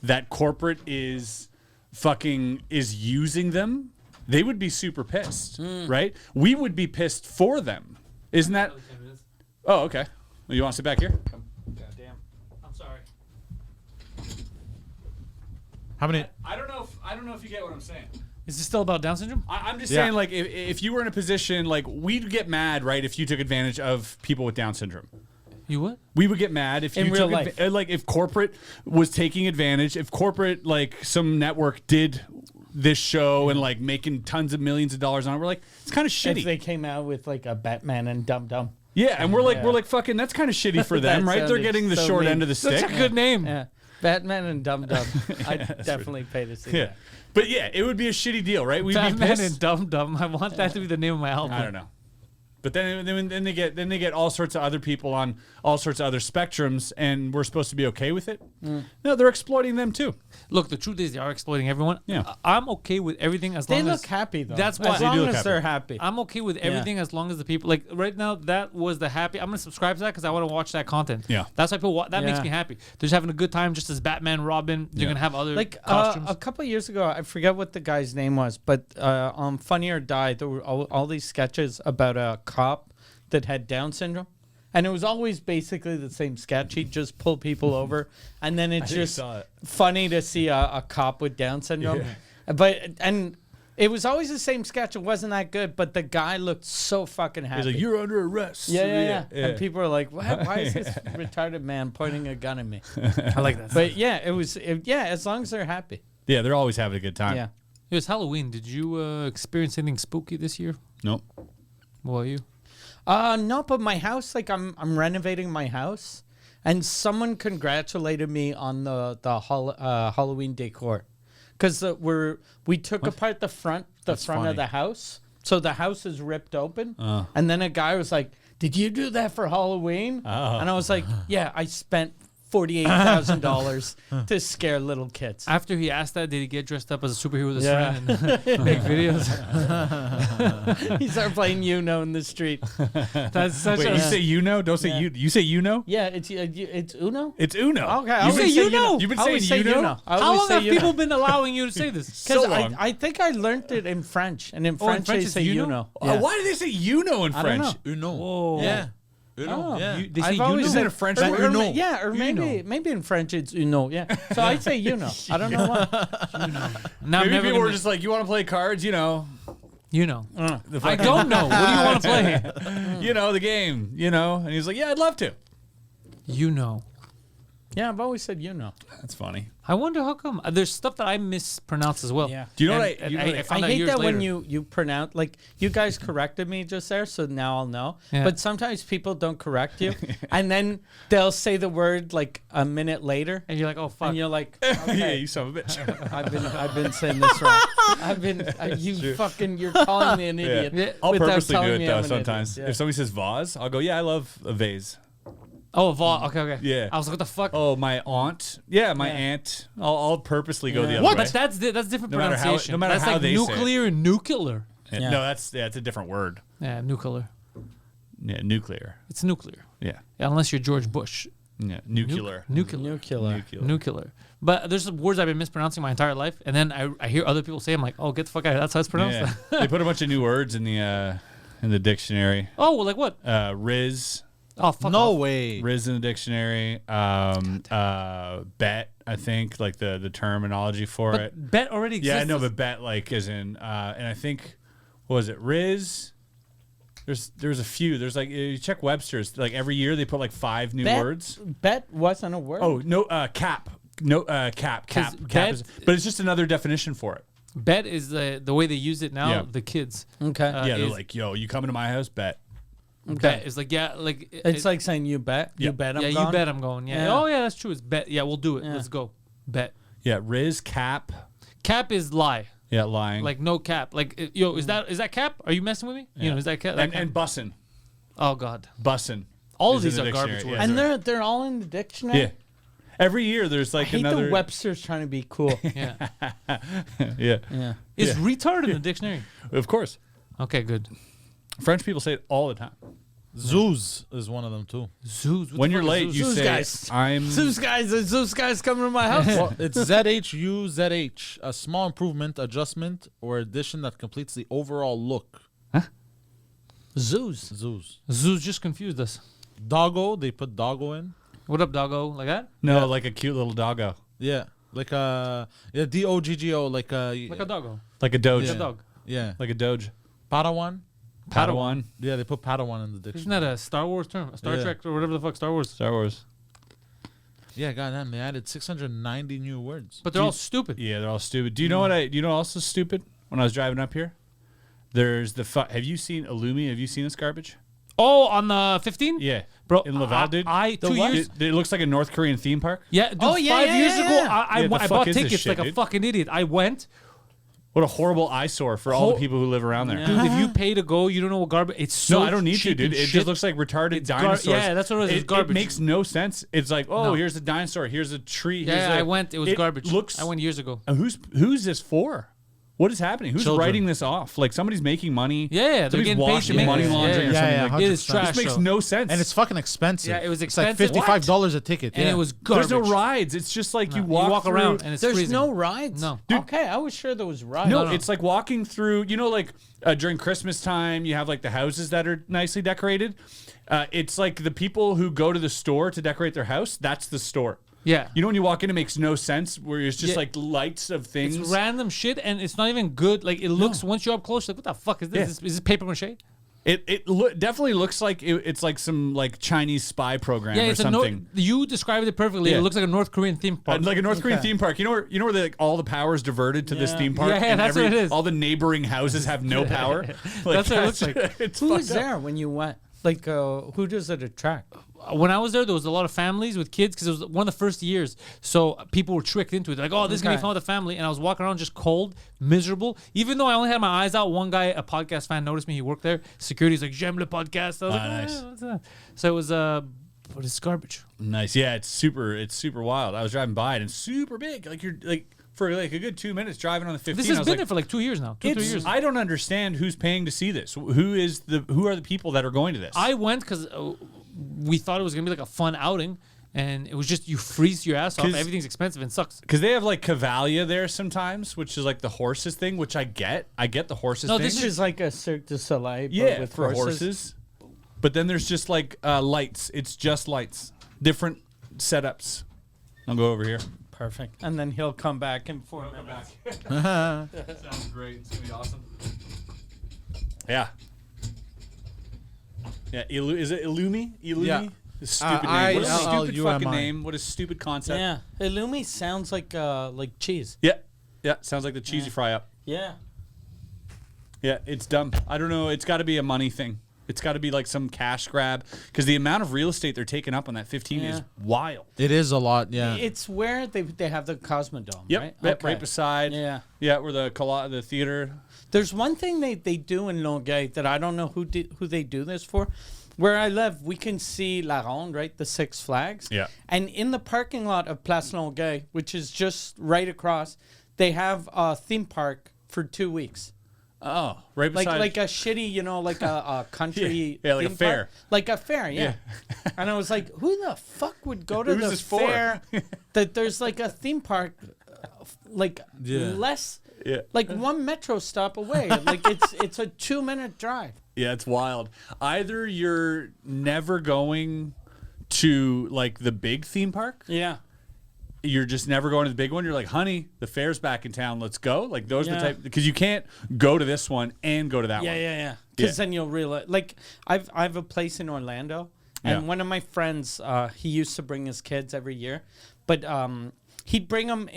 S2: that corporate is using them, they would be super pissed, right? We would be pissed for them. Isn't that? Oh, okay. Well, you want to sit back here?
S1: Goddamn. I'm sorry.
S4: How many?
S2: I don't know if you get what I'm saying.
S1: Is this still about Down syndrome?
S2: I'm just
S4: Yeah.
S2: saying, like, if you were in a position, like, we'd get mad, right, if you took advantage of people with Down syndrome.
S1: You what?
S2: We would get mad if
S3: In
S2: you
S3: real
S2: took
S3: life.
S2: like if corporate was taking advantage, if corporate like some network did this show and like making tons of millions of dollars on it. We're like, it's kind of shitty.
S3: If they came out with like a Batman and Dum Dum.
S2: Yeah, and we're like fucking. That's kind of shitty for them,
S3: That
S2: right? They're
S3: sounded
S2: getting the
S3: so
S2: short
S3: mean.
S2: end of the stick.
S1: Such a good name.
S3: Yeah, Batman and Dum Dum. I'd definitely pay to see
S2: Yeah,
S3: that.
S2: but yeah, it would be a shitty deal, right? We'd be
S1: Batman
S2: pissed.
S1: and Dum Dum. I want that to be the name of my album.
S2: I don't know. But then they get all sorts of other people on all sorts of other spectrums, and we're supposed to be okay with it. No, they're exploiting them too.
S1: Look, the truth is they are exploiting everyone.
S2: Yeah.
S1: I'm okay with everything as
S3: They
S1: long as
S3: look happy though.
S1: That's why
S3: as
S1: They
S3: long
S2: do look
S3: as
S2: happy.
S3: they're happy.
S1: I'm okay with everything as long as the people like right now. That was the happy. I'm gonna subscribe to that because I want to watch that content.
S2: Yeah.
S1: That's why people. That makes
S3: Yeah.
S1: me happy. They're just having a good time, just as Batman, Robin. You're
S2: Yeah.
S1: gonna have other
S3: Like
S1: costumes.
S3: a couple of years ago, I forget what the guy's name was, but on Funny or Die, there were all these sketches about a cop that had Down syndrome. And it was always basically the same sketch. He'd just pull people over, and then it's
S2: think I
S3: just
S2: saw it.
S3: funny to see a cop with Down syndrome. And it was always the same sketch. It wasn't that good, but the guy looked so fucking happy.
S2: He's like, "You're under arrest."
S3: yeah. And people are like, why is this retarded man pointing a gun at me?
S1: I like that.
S3: But yeah, as long as they're happy.
S2: Yeah, they're always having a good time.
S3: Yeah.
S1: It was Halloween. Did you experience anything spooky this year?
S2: Nope.
S1: What about you?
S3: No, but my house, like I'm renovating my house, and someone congratulated me on the Halloween decor, because we took apart the front of
S4: funny.
S3: the house, so the house is ripped open, and then a guy was like, "Did you do that for Halloween?" And I was like, "Yeah, I spent $48,000 to scare little kids."
S1: After he asked that, did he get dressed up as a superhero with his
S3: Yeah.
S1: friend and make videos?
S3: He started playing Uno in the street.
S1: That's such
S2: Wait,
S1: a.
S2: you say you know? Don't say you. You say you know?
S3: Yeah, it's Uno.
S2: It's Uno.
S3: Okay, I
S2: You've
S3: always
S2: been
S3: say
S2: saying
S3: Uno.
S2: You've been
S3: I always
S2: saying
S3: say
S2: you know?
S3: Uno. I
S1: How
S3: always
S1: long
S3: say
S1: have
S3: Uno.
S1: people been allowing you to say this?
S2: So
S3: Because
S2: long.
S3: I think I learned it in French, and in French,
S1: French
S3: they
S1: it's
S3: say
S1: Uno?
S3: Uno.
S2: Why do they say you know in
S3: I don't
S2: French?
S3: know.
S4: Uno.
S1: Whoa.
S4: Yeah. Uno.
S3: Oh.
S4: Yeah.
S1: They say
S3: I've always
S1: Uno?
S2: Isn't it a French
S3: Or-
S2: word?
S3: or
S4: Uno.
S3: ma- Yeah, or maybe in French it's Uno. Yeah, so I say Uno. I don't know why.
S1: Now I'm
S2: Maybe
S1: never
S2: people were
S1: gonna,
S2: just like, you want to play cards? You know,
S1: you know.
S2: the
S1: I
S2: fucking-
S1: don't know. What do you want to play?
S2: you know the game. You know, and he's like, yeah, I'd love to.
S1: You know.
S3: Yeah, I've always said Uno.
S2: That's funny.
S1: I wonder how come. There's stuff that I mispronounce as well.
S3: Yeah.
S2: Do you know
S1: And-
S2: what I?
S1: and
S2: You know what I-
S3: I
S1: found out
S3: hate
S1: years
S3: that when
S1: later.
S3: you pronounce, like, you guys corrected me just there, so now I'll know.
S1: Yeah.
S3: But sometimes people don't correct you, and then they'll say the word like a minute later,
S1: And you're like, oh fuck.
S3: and you're like,
S2: yeah,
S3: okay,
S2: you son of a bitch.
S3: I've been saying this wrong. You're calling me an idiot.
S1: Yeah.
S2: I'll
S3: without
S2: purposely do
S3: telling
S2: it
S3: me
S2: though.
S3: I'm an idiot.
S2: Sometimes,
S3: Yeah.
S2: if somebody says vase, I'll go, yeah, I love a vase.
S1: Oh, okay.
S2: Yeah.
S1: I was like, what the fuck?
S2: Oh, my aunt. Yeah, my
S3: Yeah.
S2: aunt. I'll purposely go the other
S1: What?
S2: way.
S1: That's different
S2: No matter how-
S1: pronunciation.
S2: no matter
S1: that's
S2: how
S1: like
S2: they say it.
S1: nuclear and nuclear.
S2: Yeah.
S3: Yeah.
S2: No, it's a different word.
S1: Yeah, nuclear.
S2: Yeah, nuclear.
S1: It's nuclear.
S2: Yeah.
S1: Yeah, unless you're George Bush.
S2: Yeah, nuclear.
S1: Nuclear.
S2: Nuclear.
S1: But there's some words I've been mispronouncing my entire life, and then I hear other people say, I'm like, oh, get the fuck out of here. That's how it's pronounced.
S2: Yeah. They put a bunch of new words in the dictionary.
S1: Oh, well, like what?
S2: Riz.
S1: Oh, fuck
S4: No
S1: off.
S4: way.
S2: Riz in the dictionary. Bet, I think, like the terminology for it.
S1: But bet already exists.
S2: Yeah, I know, but bet like as in, and I think, what was it, Riz? There's a few. There's like, you check Webster's, like every year they put like 5 new words.
S3: Bet wasn't a word.
S2: Oh no, cap. No, cap.
S1: 'Cause
S2: Cap
S1: bet-
S2: is, but it's just another definition for it.
S1: Bet is the way they use it now,
S2: Yeah.
S1: the kids.
S3: okay.
S2: Yeah, they're
S1: is-
S2: like, yo, you coming to my house? Bet.
S1: Bet is like, yeah, like.
S3: It's like saying you bet.
S2: Yeah.
S3: You bet I'm
S1: yeah,
S3: gone.
S1: you bet I'm going. Yeah.
S3: Yeah.
S1: Oh, yeah, that's true. It's bet. Yeah, we'll do it.
S3: Yeah.
S1: Let's go. Bet.
S2: Yeah, Riz, cap.
S1: Cap is lie.
S2: Yeah, lying.
S1: Like no cap. Like yo, is that cap? Are you messing with me? You know, is that cap?
S2: and bussin'.
S1: Oh God.
S2: Bussin'.
S1: All of
S2: is in
S1: these
S2: the
S1: are garbage
S2: dictionary.
S1: words.
S3: And they're all in the dictionary.
S2: Yeah. Every year there's
S3: I
S2: like
S3: hate
S2: another.
S3: the Webster's trying to be cool.
S1: Yeah.
S2: Yeah,
S3: Yeah.
S1: Is retard in the dictionary?
S2: of course.
S1: Okay, good.
S2: French people say it all the time.
S4: Zeus is one of them too.
S1: Zoos.
S2: When you're late, you
S3: Zeus
S2: say,
S3: guys.
S2: "I'm."
S3: Zeus guys coming to my house.
S4: Well, it's ZHUZH, a small improvement, adjustment, or addition that completes the overall look.
S3: Zeus.
S4: Zeus.
S1: Zoos just confused us.
S4: Doggo, they put doggo in.
S1: What up, doggo? Like that?
S2: No, like a cute little doggo,
S4: Yeah, like DOGGO, like
S1: Like a doggo.
S2: like a doge,
S1: Like a dog.
S4: yeah,
S2: like a doge.
S4: Padawan.
S2: Padawan.
S4: Yeah, they put Padawan in the dictionary.
S1: Isn't that a Star Wars term? A Star
S4: Yeah.
S1: Trek or whatever the fuck Star Wars.
S2: Star Wars.
S4: Yeah, goddamn, they added 690 new words.
S1: But they're all stupid.
S2: Yeah, they're all stupid. Do you know what do you know what else is stupid? When I was driving up here, there's the have you seen Illumi? Have you seen this garbage?
S1: Oh, on the 15?
S2: Yeah.
S1: Bro,
S2: In Laval, dude.
S1: I 2 years.
S2: It looks like a North Korean theme park.
S1: Yeah, dude,
S3: Oh, yeah,
S1: 5
S3: yeah,
S1: years
S3: yeah,
S1: ago,
S3: yeah.
S1: I
S2: Yeah, the
S1: I
S2: fuck
S1: bought
S2: is this
S1: tickets
S2: shit,
S1: like a
S2: dude?
S1: fucking idiot. I went.
S2: What a horrible eyesore for all the people who live around there.
S1: Dude, if you pay to go, you don't know what garbage. It's so
S2: No, I don't need to,
S1: cheap
S2: dude.
S1: and
S2: It
S1: shit.
S2: just looks like retarded dinosaurs.
S1: yeah, that's what it is. It's garbage.
S2: It makes no sense. It's like, oh,
S1: No.
S2: here's a dinosaur. Here's a tree. Here's
S1: Yeah,
S2: a,
S1: I went. It was garbage. I went years ago.
S2: Who's this for? What is happening? Who's
S4: Children.
S2: writing this off? Like somebody's making money.
S1: Yeah, they're
S2: somebody's
S1: getting paid to
S2: washing
S1: make
S2: money
S1: this.
S2: laundering or
S1: Yeah,
S2: something
S4: yeah,
S2: like
S1: It is
S4: 100%.
S1: trash.
S2: This makes
S1: though.
S2: no sense.
S4: And it's fucking expensive.
S1: Yeah, it was
S4: It's like
S1: expensive.
S4: $55 a ticket.
S1: And
S4: yeah.
S1: it was garbage.
S2: There's no rides. It's just like you
S1: You
S2: walk through-
S1: around and it's
S3: There's
S1: freezing.
S3: no rides.
S1: No.
S3: Okay, I was sure there was rides.
S2: No, it's like walking through, like during Christmas time, you have like the houses that are nicely decorated. It's like the people who go to the store to decorate their house, that's the store.
S1: Yeah.
S2: You know, when you walk in, it makes no sense where it's just
S1: Yeah.
S2: like lights of things.
S1: It's random shit, and it's not even good. Like, it looks, once you're up close, like, what the fuck is this?
S2: Yeah.
S1: Is this paper mache?
S2: It definitely looks like it's like some like Chinese spy program
S1: Yeah,
S2: or
S1: it's
S2: something.
S1: you described it perfectly.
S2: Yeah.
S1: It looks like a North Korean theme park.
S2: Like a North Korean
S3: Okay.
S2: theme park. You know where like all the power is diverted to this
S3: Yeah.
S2: theme park?
S1: Yeah,
S2: and
S1: that's what it is.
S2: All the neighboring houses have no power.
S1: That's what it looks like.
S2: It's
S3: Who was
S2: fucked up.
S3: there when you went? Like, who does it attract?
S1: When I was there was a lot of families with kids because it was one of the first years. So people were tricked into it. They're like, oh, this is going to be
S3: Okay.
S1: fun with the family. And I was walking around just cold, miserable. Even though I only had my eyes out, one guy, a podcast fan, noticed me. He worked there. Security's like, j'aime le podcast. I was like,
S2: nice.
S1: what's that? So it was, but it's garbage.
S2: Nice. Yeah, it's super wild. I was driving by it and it's super big. Like you're like for like a good 2 minutes driving on the 15.
S1: This
S2: I
S1: has
S2: was
S1: been
S2: like,
S1: there for like 2 years now. 2
S2: it's-
S1: years.
S2: I don't understand who's paying to see this. Who are the people that are going to this?
S1: I went because we thought it was going to be like a fun outing. And it was just, you freeze your ass off.
S2: 'Cause-
S1: Everything's expensive and sucks.
S2: Because they have like Cavalia there sometimes, which is like the horses thing, which I get. I get the horses
S1: No,
S2: thing.
S3: This is like a Cirque du Soleil, but
S2: yeah,
S3: with
S2: for
S3: horses.
S2: horses. But then there's just like lights. It's just lights. Different setups. I'll go over here.
S3: Perfect. And then he'll come back in 4 minutes.
S2: Sounds great. It's gonna be awesome. Yeah. Yeah. Is it Illumi? Illumi?
S4: Yeah.
S2: Stupid name. What a stupid
S4: ILLUMI.
S2: fucking name. What a stupid concept.
S3: Yeah. Illumi sounds like cheese.
S2: Yeah. Yeah. Sounds like the cheesy fry up.
S3: Yeah.
S2: Yeah. It's dumb. I don't know. It's got to be a money thing. It's got to be like some cash grab because the amount of real estate they're taking up on that 15 is
S3: Yeah.
S2: wild.
S4: It is a lot, yeah.
S3: It's where they have the Cosmodome,
S2: Yep.
S3: right?
S2: Yep.
S3: Okay.
S2: Right beside.
S3: Yeah.
S2: Yeah. Where the theater.
S3: There's one thing they do in Longueuil that I don't know who they do this for. Where I live, we can see La Ronde, right? The Six Flags.
S2: Yeah.
S3: And in the parking lot of Place Longueuil, which is just right across, they have a theme park for 2 weeks.
S2: Oh, right beside.
S3: Like a shitty, like a country.
S2: Yeah, like a
S3: theme
S2: fair.
S3: park. Like a fair, yeah. And I was like, who the fuck would go to
S2: Who's
S3: the
S2: this for?
S3: fair that there's like a theme park, less,
S2: Yeah.
S3: like one metro stop away. Like it's a 2-minute drive.
S2: Yeah, it's wild. Either you're never going to like the big theme park,
S3: Yeah.
S2: you're just never going to the big one. You're like, honey, the fair's back in town. Let's go. Like those are the
S3: Yeah.
S2: type because you can't go to this one and go to that one.
S3: Yeah. Because
S2: Yeah.
S3: then you'll realize, like, I have a place in Orlando, and
S2: Yeah.
S3: one of my friends, he used to bring his kids every year, but he'd bring them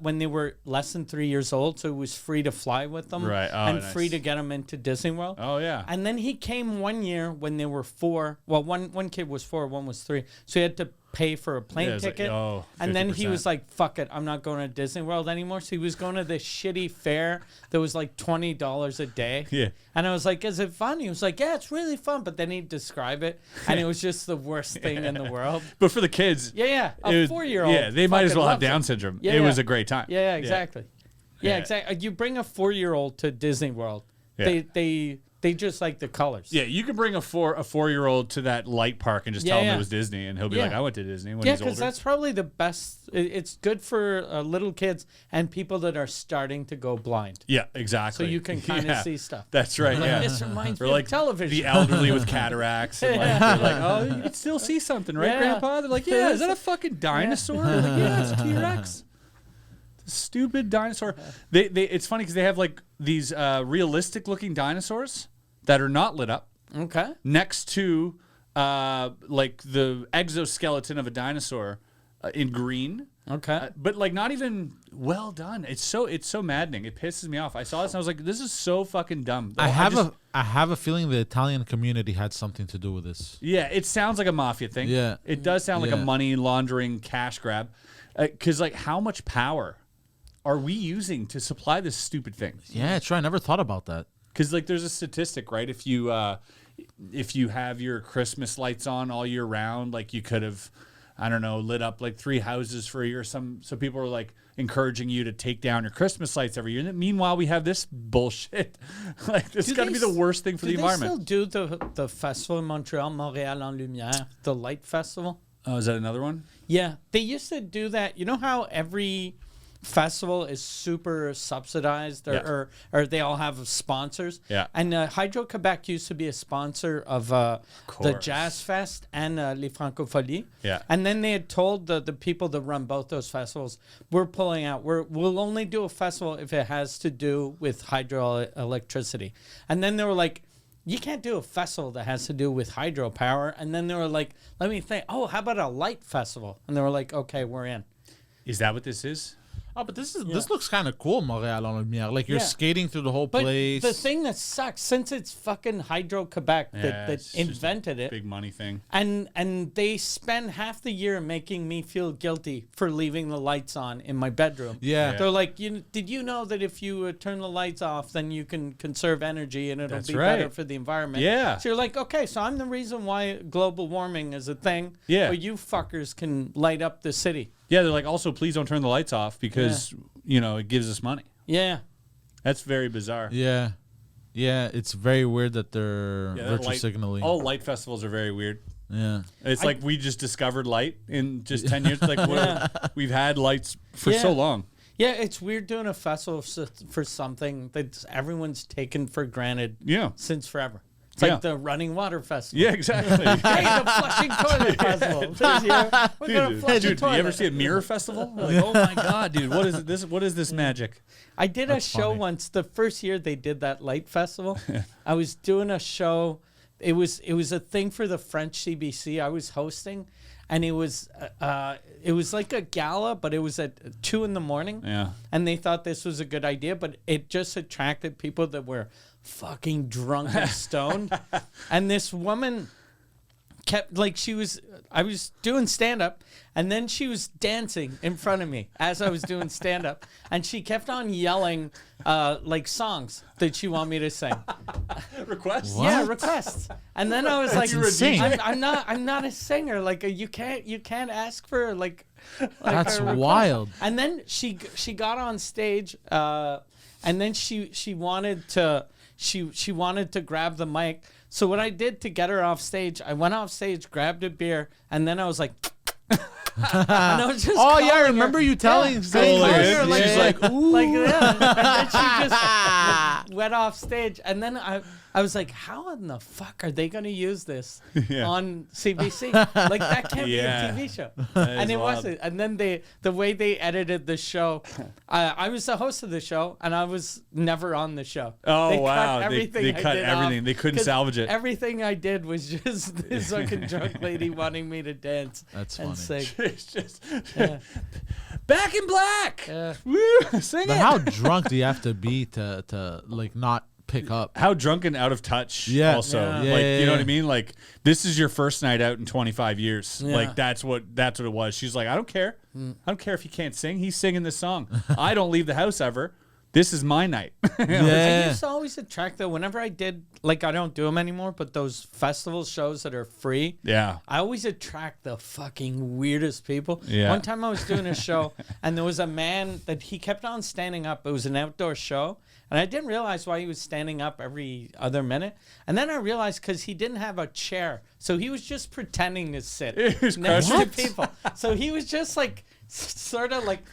S3: when they were less than 3 years old, so it was free to fly with them,
S2: Right. Oh,
S3: and
S2: nice.
S3: free to get them into Disney World.
S2: Oh yeah.
S3: And then he came one year when they were 4. Well, one kid was 4, one was 3, so he had to pay for a plane
S2: Yeah, it's like,
S3: ticket.
S2: oh,
S3: and then he
S2: 50%.
S3: was like, "Fuck it, I'm not going to Disney World anymore." So he was going to this shitty fair that was like $20 a day.
S2: Yeah.
S3: And I was like, "Is it fun?" He was like, "Yeah, it's really fun." But then he'd describe it, and it was just the worst thing in the world.
S2: But for the kids,
S3: Yeah,
S2: it
S3: a
S2: was-
S3: 4-year-old.
S2: Yeah, they might as
S3: fucking
S2: well have
S3: loves it.
S2: Down syndrome.
S3: Yeah,
S2: it
S3: yeah.
S2: was a great time.
S3: Yeah, exactly. Yeah,
S2: Yeah.
S3: exactly. You bring a 4-year-old to Disney World,
S2: Yeah.
S3: they just like the colors.
S2: Yeah, you can bring a 4-year-old to that light park and just tell him
S3: Yeah.
S2: it was Disney, and he'll be
S3: Yeah.
S2: like, "I went to Disney when
S3: Yeah,
S2: he's older."
S3: because that's probably the best. It's good for little kids and people that are starting to go blind.
S2: Yeah, exactly.
S3: So you can kind of
S2: Yeah.
S3: see stuff.
S2: That's right.
S3: Like,
S2: yeah.
S3: this reminds
S2: Or
S3: me
S2: like
S3: of television.
S2: the elderly with cataracts. And like, they're like, oh, you can still see something, right,
S3: Yeah.
S2: Grandpa? They're like, yeah, is that a fucking dinosaur? They're like, yeah, it's a T-Rex. It's a stupid dinosaur. It's funny because they have like these realistic looking dinosaurs that are not lit up
S3: Okay.
S2: next to like the exoskeleton of a dinosaur in green.
S3: Okay.
S2: But like not even well done. It's so maddening. It pisses me off. I saw this and I was like, this is so fucking dumb.
S4: I have a feeling the Italian community had something to do with this.
S2: Yeah, it sounds like a mafia thing.
S4: Yeah.
S2: It does sound like a
S4: Yeah.
S2: money laundering cash grab. Because like how much power are we using to supply this stupid thing?
S4: Yeah, true. I never thought about that.
S2: Because like there's a statistic, right? If you have your Christmas lights on all year round, like you could have, I don't know, lit up like 3 houses for a year. So people are like encouraging you to take down your Christmas lights every year. And meanwhile, we have this bullshit. Like this is got to be the worst thing for the environment.
S3: Do they still do the festival in Montreal, Montréal en Lumière, the light festival?
S2: Oh, is that another one?
S3: Yeah, they used to do that. You know how every festival is super subsidized, or they all have sponsors.
S2: Yeah.
S3: And Hydro-Quebec used to be a sponsor of the Jazz Fest and Les Francopholies.
S2: Yeah.
S3: And then they had told the people that run both those festivals, we're pulling out. We'll only do a festival if it has to do with hydroelectricity. And then they were like, you can't do a festival that has to do with hydropower. And then they were like, let me think. Oh, how about a light festival? And they were like, okay, we're in.
S2: Is that what this is?
S4: Oh, but this looks kind of cool, Montréal en Lumière. Like you're skating through the whole
S3: But
S4: place.
S3: the thing that sucks, since it's fucking Hydro-Quebec that
S2: it's just
S3: invented
S2: a
S3: it,
S2: big money thing.
S3: and they spend half the year making me feel guilty for leaving the lights on in my bedroom.
S4: Yeah.
S3: They're like, did you know that if you turn the lights off, then you can conserve energy and it'll
S2: That's
S3: be
S2: right.
S3: better for the environment?
S2: Yeah.
S3: So you're like, okay, so I'm the reason why global warming is a thing.
S2: Yeah.
S3: But you fuckers can light up the city.
S2: Yeah, they're like, also, please don't turn the lights off because, it gives us money.
S3: Yeah.
S2: That's very bizarre.
S4: Yeah. Yeah, it's very weird that they're virtual signaling.
S2: All light festivals are very weird.
S4: Yeah.
S2: It's like we just discovered light in just 10 years. Like we've had lights for so long.
S3: Yeah, it's weird doing a festival for something that everyone's taken for granted since forever. It's like the running water festival.
S2: Yeah, exactly.
S3: Hey, the flushing toilet festival. This year, we're gonna flush a
S2: Dude, do you
S3: toilet.
S2: ever see a mirror festival? Like, oh my god, dude, what is this? What is this magic?
S3: I did a show once. The first year they did that light festival, I was doing a show. It was a thing for the French CBC. I was hosting, and it was like a gala, but it was at 2 a.m.
S2: Yeah.
S3: And they thought this was a good idea, but it just attracted people that were fucking drunk and stoned. And this woman kept, like, I was doing stand-up, and then she was dancing in front of me as I was doing stand-up, and she kept on yelling like songs that she wanted me to sing.
S2: Requests?
S4: What?
S3: Yeah, requests. And then I was like,
S4: insane.
S3: I'm not a singer. Like, you can't ask for like
S4: That's
S3: a request.
S4: wild.
S3: And then she got on stage, and then she wanted to grab the mic. So what I did to get her off stage, I went off stage, grabbed a beer, and then I was like, and I was just
S4: Oh, yeah, I
S3: calling
S4: remember
S3: her.
S4: you telling
S3: Yeah.
S4: saying
S3: Calling
S4: this.
S3: her, like,
S2: She's like, ooh.
S3: like that. And then she just went off stage, and then I was like, how in the fuck are they going to use this on CBC? Like, that can't be a TV show. And it
S2: wild.
S3: wasn't. And then the way they edited the show, I was the host of the show, and I was never on the show.
S2: Oh,
S3: They
S2: wow.
S3: cut everything
S2: They
S3: I
S2: cut
S3: did
S2: everything.
S3: off,
S2: They couldn't
S3: 'cause
S2: salvage it.
S3: Everything I did was just this fucking drunk lady wanting me to dance
S4: That's
S3: and
S4: funny.
S3: sing.
S2: It's just
S3: Yeah.
S2: Back in Black.
S3: Yeah.
S2: Woo, sing
S4: But
S2: it.
S4: how drunk do you have to be to like not pick up?
S2: How drunk and out of touch.
S4: Yeah.
S2: Also,
S3: Yeah.
S2: like you know what I
S4: Yeah.
S2: mean. Like this is your first night out in 25 years.
S3: Yeah.
S2: Like that's what it was. She's like, I don't care. I don't care if he can't sing. He's singing this song. I don't leave the house ever. This is my night.
S3: I
S4: Yeah.
S3: used to always attract though. Whenever I did, like, I don't do them anymore, but those festival shows that are free,
S2: Yeah.
S3: I always attract the fucking weirdest people.
S2: Yeah.
S3: One time I was doing a show, and there was a man that he kept on standing up. It was an outdoor show, and I didn't realize why he was standing up every other minute. And then I realized because he didn't have a chair, so he was just pretending to sit
S2: was
S3: next to
S2: crouching.
S3: people. So he was just like, sort of like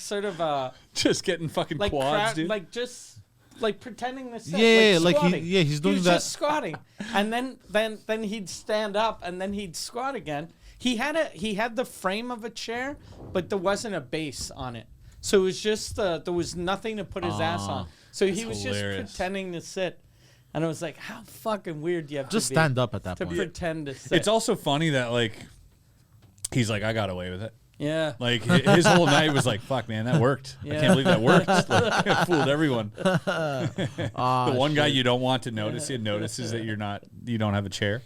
S3: sort of
S2: Just getting fucking
S3: like
S2: quads,
S3: crowd,
S2: dude.
S3: like just like pretending to sit,
S4: Yeah, like
S3: squatting.
S4: he's doing
S3: he was
S4: that.
S3: just squatting, and then he'd stand up, and then he'd squat again. He had the frame of a chair, but there wasn't a base on it, so it was just there was nothing to put his ass on. So he was
S2: hilarious.
S3: just pretending to sit. And I was like, how fucking weird do you have
S4: Just
S3: to be
S4: stand up at that
S3: to
S4: point.
S3: pretend to sit?
S2: It's also funny that like he's like, I got away with it.
S3: Yeah.
S2: Like his whole night was like, fuck, man, that worked. I can't believe that worked. Like, I fooled everyone. The one guy you don't want to notice it notices that you don't have a chair.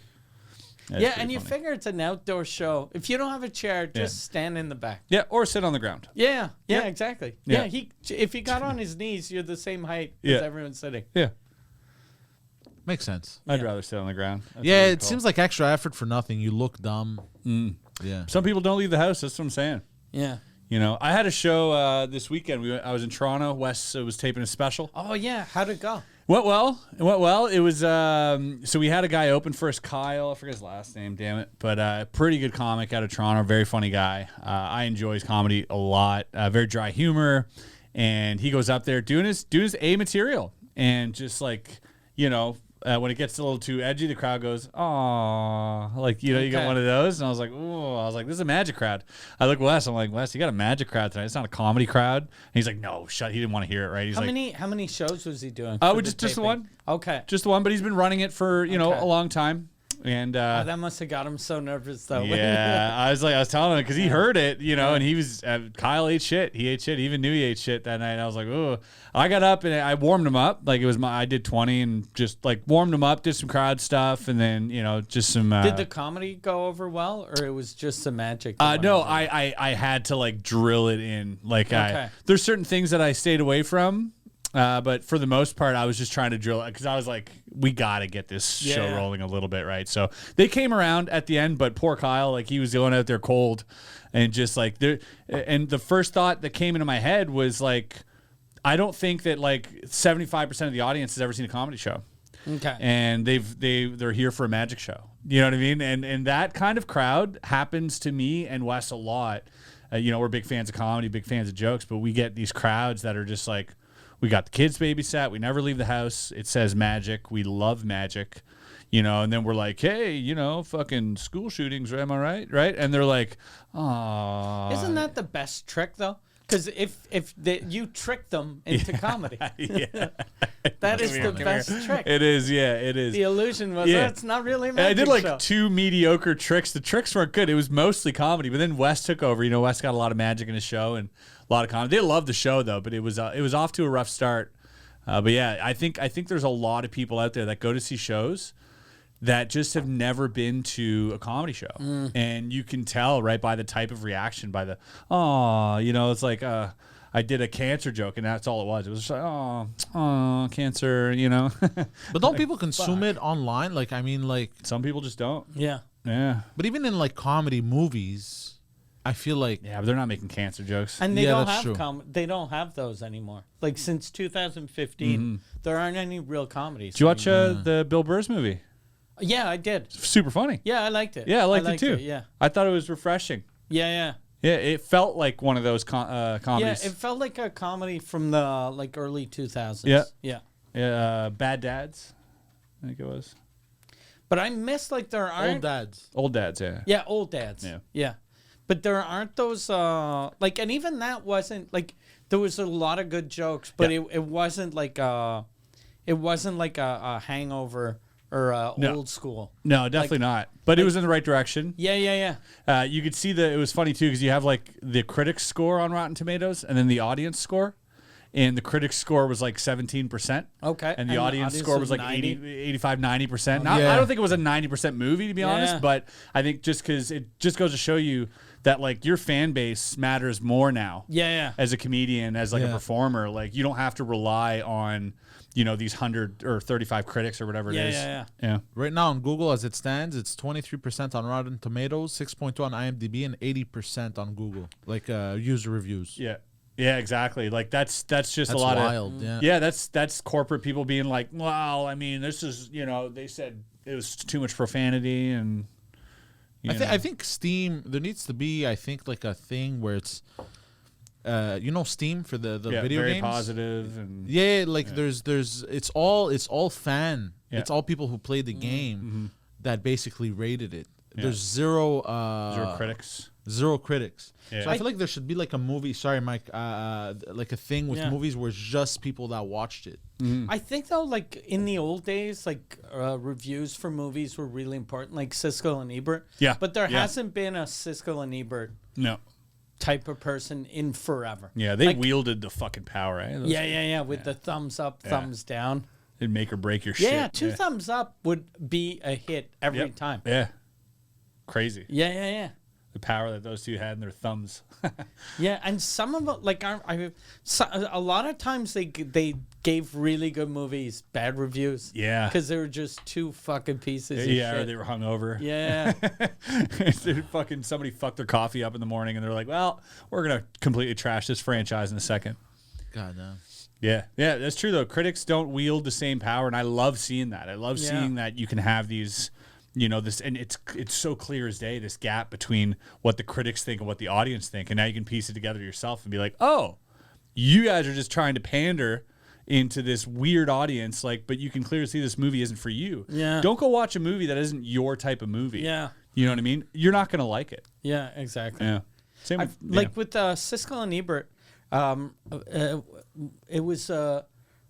S2: That's
S3: yeah,
S2: pretty
S3: and you
S2: funny.
S3: figure it's an outdoor show. If you don't have a chair, just stand in the back.
S2: Yeah, or sit on the ground.
S3: Yeah,
S2: Yeah.
S3: exactly.
S2: Yeah.
S3: Yeah, if he got on his knees, you're the same height
S2: Yeah.
S3: as everyone sitting.
S2: Yeah,
S4: Makes sense.
S2: I'd rather sit on the ground. That's
S4: Yeah,
S2: a good
S4: it
S2: call.
S4: seems like extra effort for nothing. You look dumb. Yeah.
S2: Some people don't leave the house. That's what I'm saying.
S3: Yeah.
S2: You know, I had a show this weekend. I was in Toronto. Wes was taping a special.
S3: Oh yeah, how'd it go?
S2: Went well. It went well. It was so we had a guy open for us, Kyle. I forget his last name, damn it. But pretty good comic out of Toronto. Very funny guy. I enjoy his comedy a lot. Very dry humor, and he goes up there doing his A material, and just like when it gets a little too edgy, the crowd goes, "Aw," like you got one of those, and I was like, "Oh," I was like, "This is a magic crowd." I look at Wes, I'm like, "Wes, you got a magic crowd tonight. It's not a comedy crowd." And he's like, "No, shut." He didn't want to hear it, right? He's
S3: How many shows was he doing?
S2: we
S3: for
S2: just the
S3: taping?
S2: one,
S3: Okay.
S2: just the one, but he's been running it for a long time, and
S3: That must have got him so nervous though.
S2: yeah, I was telling him because he heard it, and he was Kyle ate shit. He ate shit. He even knew he ate shit that night. I was like, oh, I got up and I warmed him up. Like I did 20 and just like warmed him up, did some crowd stuff, and then just some.
S3: Did the comedy go over well, or it was just some magic?
S2: No, I had to like drill it in. Like there's certain things that I stayed away from. But for the most part, I was just trying to drill it because I was like, we got to get this show rolling a little bit, right? So they came around at the end, but poor Kyle, like he was going out there cold and just like there. And the first thought that came into my head was like, I don't think that like 75% of the audience has ever seen a comedy show.
S3: Okay.
S2: And they're here for a magic show. You know what I mean? And that kind of crowd happens to me and Wes a lot. We're big fans of comedy, big fans of jokes, but we get these crowds that are just like, we got the kids babysat. We never leave the house. It says magic. We love magic, and then we're like, hey, fucking school shootings. Am I right? Right. And they're like, oh.
S3: Isn't that the best trick though? Because you trick them into comedy.
S2: Yeah.
S3: That is the best trick.
S2: It is. Yeah, it is.
S3: The illusion was it's not really a
S2: And I
S3: magic
S2: did like
S3: show.
S2: 2 mediocre tricks. The tricks weren't good. It was mostly comedy. But then Wes took over. Wes got a lot of magic in his show and a lot of comedy. They loved the show though, but it was off to a rough start. But yeah, I think there's a lot of people out there that go to see shows that just have never been to a comedy show, and you can tell right by the type of reaction, by the it's like I did a cancer joke, and that's all it was. It was just like oh cancer,
S4: But don't people consume it online? Like, I mean, like
S2: some people just don't.
S3: Yeah.
S2: Yeah.
S4: But even in like comedy movies, I feel like
S2: Yeah, but they're not making cancer jokes.
S3: And they
S4: Yeah,
S3: don't
S4: that's
S3: have
S4: true.
S3: they don't have those anymore. Like since 2015, there aren't any real comedies.
S2: Did you watch the Bill Burr's movie?
S3: Yeah, I did.
S2: Super funny.
S3: Yeah, I liked it.
S2: Yeah, I liked it too.
S3: Yeah.
S2: I thought it was refreshing.
S3: Yeah.
S2: Yeah, it felt like one of those comedies.
S3: Yeah, it felt like a comedy from the like early 2000s.
S2: Yeah.
S3: Yeah.
S2: Bad Dads, I think it was.
S3: But I miss like there aren't
S4: old dads.
S2: Old Dads, yeah.
S3: Yeah, old dads.
S2: Yeah.
S3: Yeah. But there aren't those like, and even that wasn't like, there was a lot of good jokes, but it wasn't like a Hangover or
S2: No.
S3: Old School.
S2: No, definitely not. But it was in the right direction.
S3: Yeah.
S2: You could see that it was funny too because you have like the critics score on Rotten Tomatoes and then the audience score. And the critics score was like 17%.
S3: Okay.
S2: And the audience score was like
S3: 90?
S2: 85, 90%. Now,
S4: Yeah.
S2: I don't think it was a 90% movie, to be honest,
S3: Yeah.
S2: but I think just because it just goes to show you that like your fan base matters more now.
S3: Yeah.
S2: As a comedian, as like a
S4: Yeah.
S2: performer, like you don't have to rely on, these 100 or 35 critics or whatever it is. Yeah.
S4: Right now on Google, as it stands, it's 23% on Rotten Tomatoes, 6.2 on IMDb, and 80% on Google, like user reviews.
S2: Yeah. Yeah, exactly. Like that's just
S4: That's
S2: a lot
S4: wild.
S2: of
S4: Yeah.
S2: that's corporate people being like, well, I mean, this is they said it was too much profanity and
S4: I think Steam, there needs to be, I think, like a thing where it's Steam for the video
S2: very
S4: games.
S2: Positive and
S4: there's it's all fan.
S2: Yeah.
S4: It's all people who played the game that basically rated it. There's zero
S2: zero critics.
S4: Zero critics.
S2: Yeah.
S4: So I feel like there should be like a movie. Sorry, Mike. Like a thing with movies where it's just people that watched it.
S3: I think though, like in the old days, like reviews for movies were really important, like Siskel and Ebert.
S2: Yeah.
S3: But there hasn't been a Siskel and Ebert
S2: No.
S3: type of person in forever.
S2: Yeah, they
S3: Like,
S2: wielded the fucking power, eh? Those-
S3: yeah, with the thumbs up, thumbs down.
S2: It'd make or break your shit.
S3: Yeah, two thumbs up would be a hit every time.
S2: Yeah. Crazy.
S3: Yeah.
S2: The power that those two had in their thumbs.
S3: Yeah, and some of them, like a lot of times they gave really good movies bad reviews.
S2: Yeah.
S3: because they were just two fucking pieces of
S2: Yeah,
S3: shit.
S2: or they were hungover.
S3: Yeah,
S2: Fucking somebody fucked their coffee up in the morning and they're like, well, we're going to completely trash this franchise in a second.
S4: God damn.
S2: Yeah, that's true though. Critics don't wield the same power, and I love seeing that. I love seeing that you can have these, this, and it's so clear as day, this gap between what the critics think and what the audience think, and now you can piece it together yourself and be like, oh, you guys are just trying to pander into this weird audience, like, but you can clearly see this movie isn't for you.
S3: Yeah.
S2: Don't go watch a movie that isn't your type of movie.
S3: Yeah.
S2: You know what I mean? You're not gonna like it.
S3: yeah, exactly.
S2: Yeah. Same with,
S3: Like with Siskel and Ebert, it was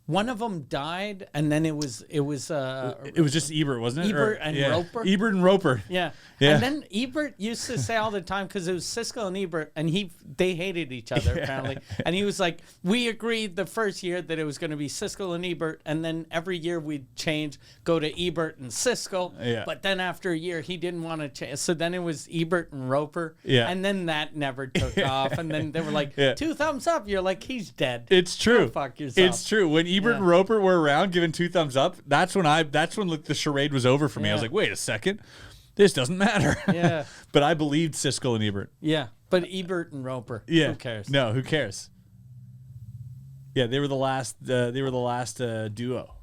S3: one of them died, and then it was
S2: it was just Ebert, wasn't it?
S3: Ebert and Roper?
S2: Ebert and Roper.
S3: Yeah.
S2: Yeah.
S3: And then Ebert used to say all the time, because it was Siskel and Ebert, and they hated each other apparently. And he was like, we agreed the first year that it was going to be Siskel and Ebert, and then every year we'd change, go to Ebert and Siskel.
S2: Yeah.
S3: But then after a year, he didn't want to change. So then it was Ebert and Roper.
S2: Yeah.
S3: And then that never took off. And then they were like, two thumbs up. You're like, he's dead.
S2: It's true.
S3: Go fuck yourself.
S2: It's true. When Ebert and Roper were around giving two thumbs up, that's when like, the charade was over for me. I was like, wait a second. This doesn't matter.
S3: Yeah.
S2: But I believed Siskel and Ebert.
S3: Yeah. But Ebert and Roper.
S2: Yeah.
S3: Who cares?
S2: No, who cares? Yeah, they were the last duo.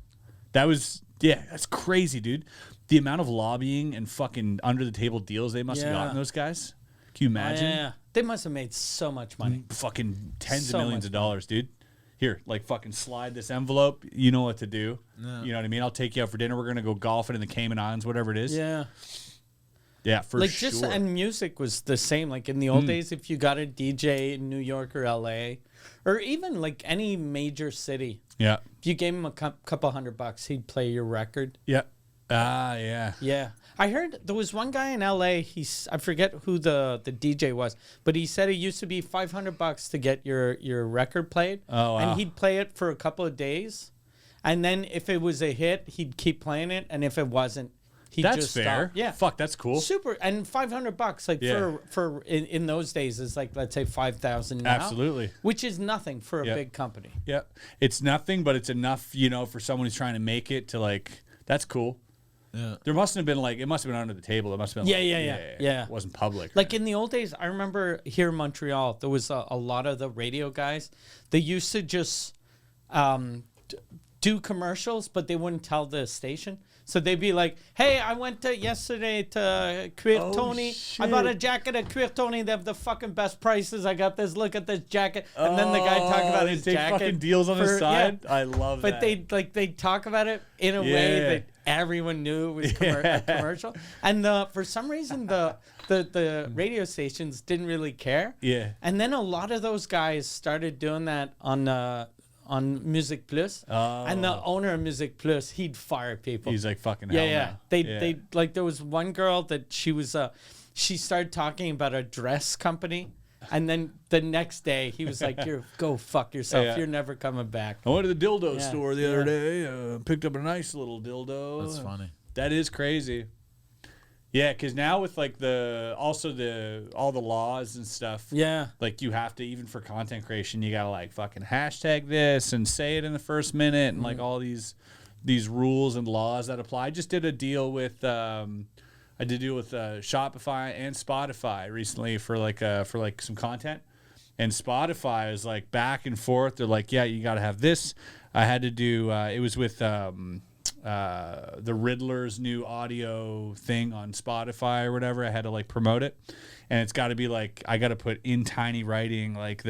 S2: That's crazy, dude. The amount of lobbying and fucking under the table deals they must have gotten, those guys. Can you imagine?
S3: Yeah. They must have made so much money.
S2: Fucking tens
S3: So
S2: of millions
S3: much
S2: of dollars, dude. Here, like fucking slide this envelope. You know what to do.
S4: Yeah.
S2: You know what I mean? I'll take you out for dinner. We're gonna go golfing in the Cayman Islands, whatever it is.
S3: Yeah.
S2: Yeah, for
S3: Like
S2: sure.
S3: and music was the same. Like in the old days, if you got a DJ in New York or LA, or even like any major city,
S2: Yeah.
S3: if you gave him a couple $100, he'd play your record.
S2: Yeah. Ah, yeah.
S3: Yeah. I heard there was one guy in LA. I forget who the DJ was, but he said it used to be $500 to get your record played.
S2: Oh, wow.
S3: And he'd play it for a couple of days, and then if it was a hit, he'd keep playing it, and if it wasn't, he'd
S2: That's
S3: just
S2: fair.
S3: stop. Yeah.
S2: Fuck, that's cool.
S3: Super. And $500, like
S2: Yeah.
S3: for in those days, is like, let's say 5,000 now.
S2: Absolutely.
S3: Which is nothing for a
S2: Yeah.
S3: big company.
S2: Yeah. It's nothing, but it's enough, for someone who's trying to make it to like, that's cool.
S4: Yeah.
S2: There mustn't have been like, it must have been under the table. It must have been
S3: Yeah.
S2: It wasn't public.
S3: Like in the old days, I remember here in Montreal, there was a lot of the radio guys. They used to just do commercials, but they wouldn't tell the station. So they'd be like, hey, I went yesterday to Cuir Tony. I bought a jacket at Cuir Tony. They have the fucking best prices. I got this. Look at this jacket. And then the guy talk about his
S2: they
S3: jacket.
S2: fucking deals on the side.
S3: Yeah.
S2: I love that.
S3: But they'd talk about it in a way that everyone knew it was a commercial. And for some reason, the radio stations didn't really care.
S2: Yeah.
S3: And then a lot of those guys started doing that on Music Plus.
S2: Oh.
S3: And the owner of Music Plus, he'd fire people.
S2: He's like, fucking hell
S3: Yeah.
S2: no.
S3: They like, there was one girl that she was she started talking about a dress company, and then the next day he was like, go fuck yourself.
S2: Yeah.
S3: You're never coming back.
S2: I went to the dildo
S3: Yeah.
S2: store the other day. Picked up a nice little dildo.
S4: That's funny.
S2: That is crazy. Yeah, because now with like all the laws and stuff.
S3: Yeah.
S2: Like you have to, even for content creation, you gotta like fucking hashtag this and say it in the first minute and like all these rules and laws that apply. I just did a deal with Shopify and Spotify recently for some content. And Spotify is like back and forth. They're like, yeah, you gotta have this. I had to do it was with the Riddler's new audio thing on Spotify or whatever. I had to like promote it, and it's got to be like, I got to put in tiny writing like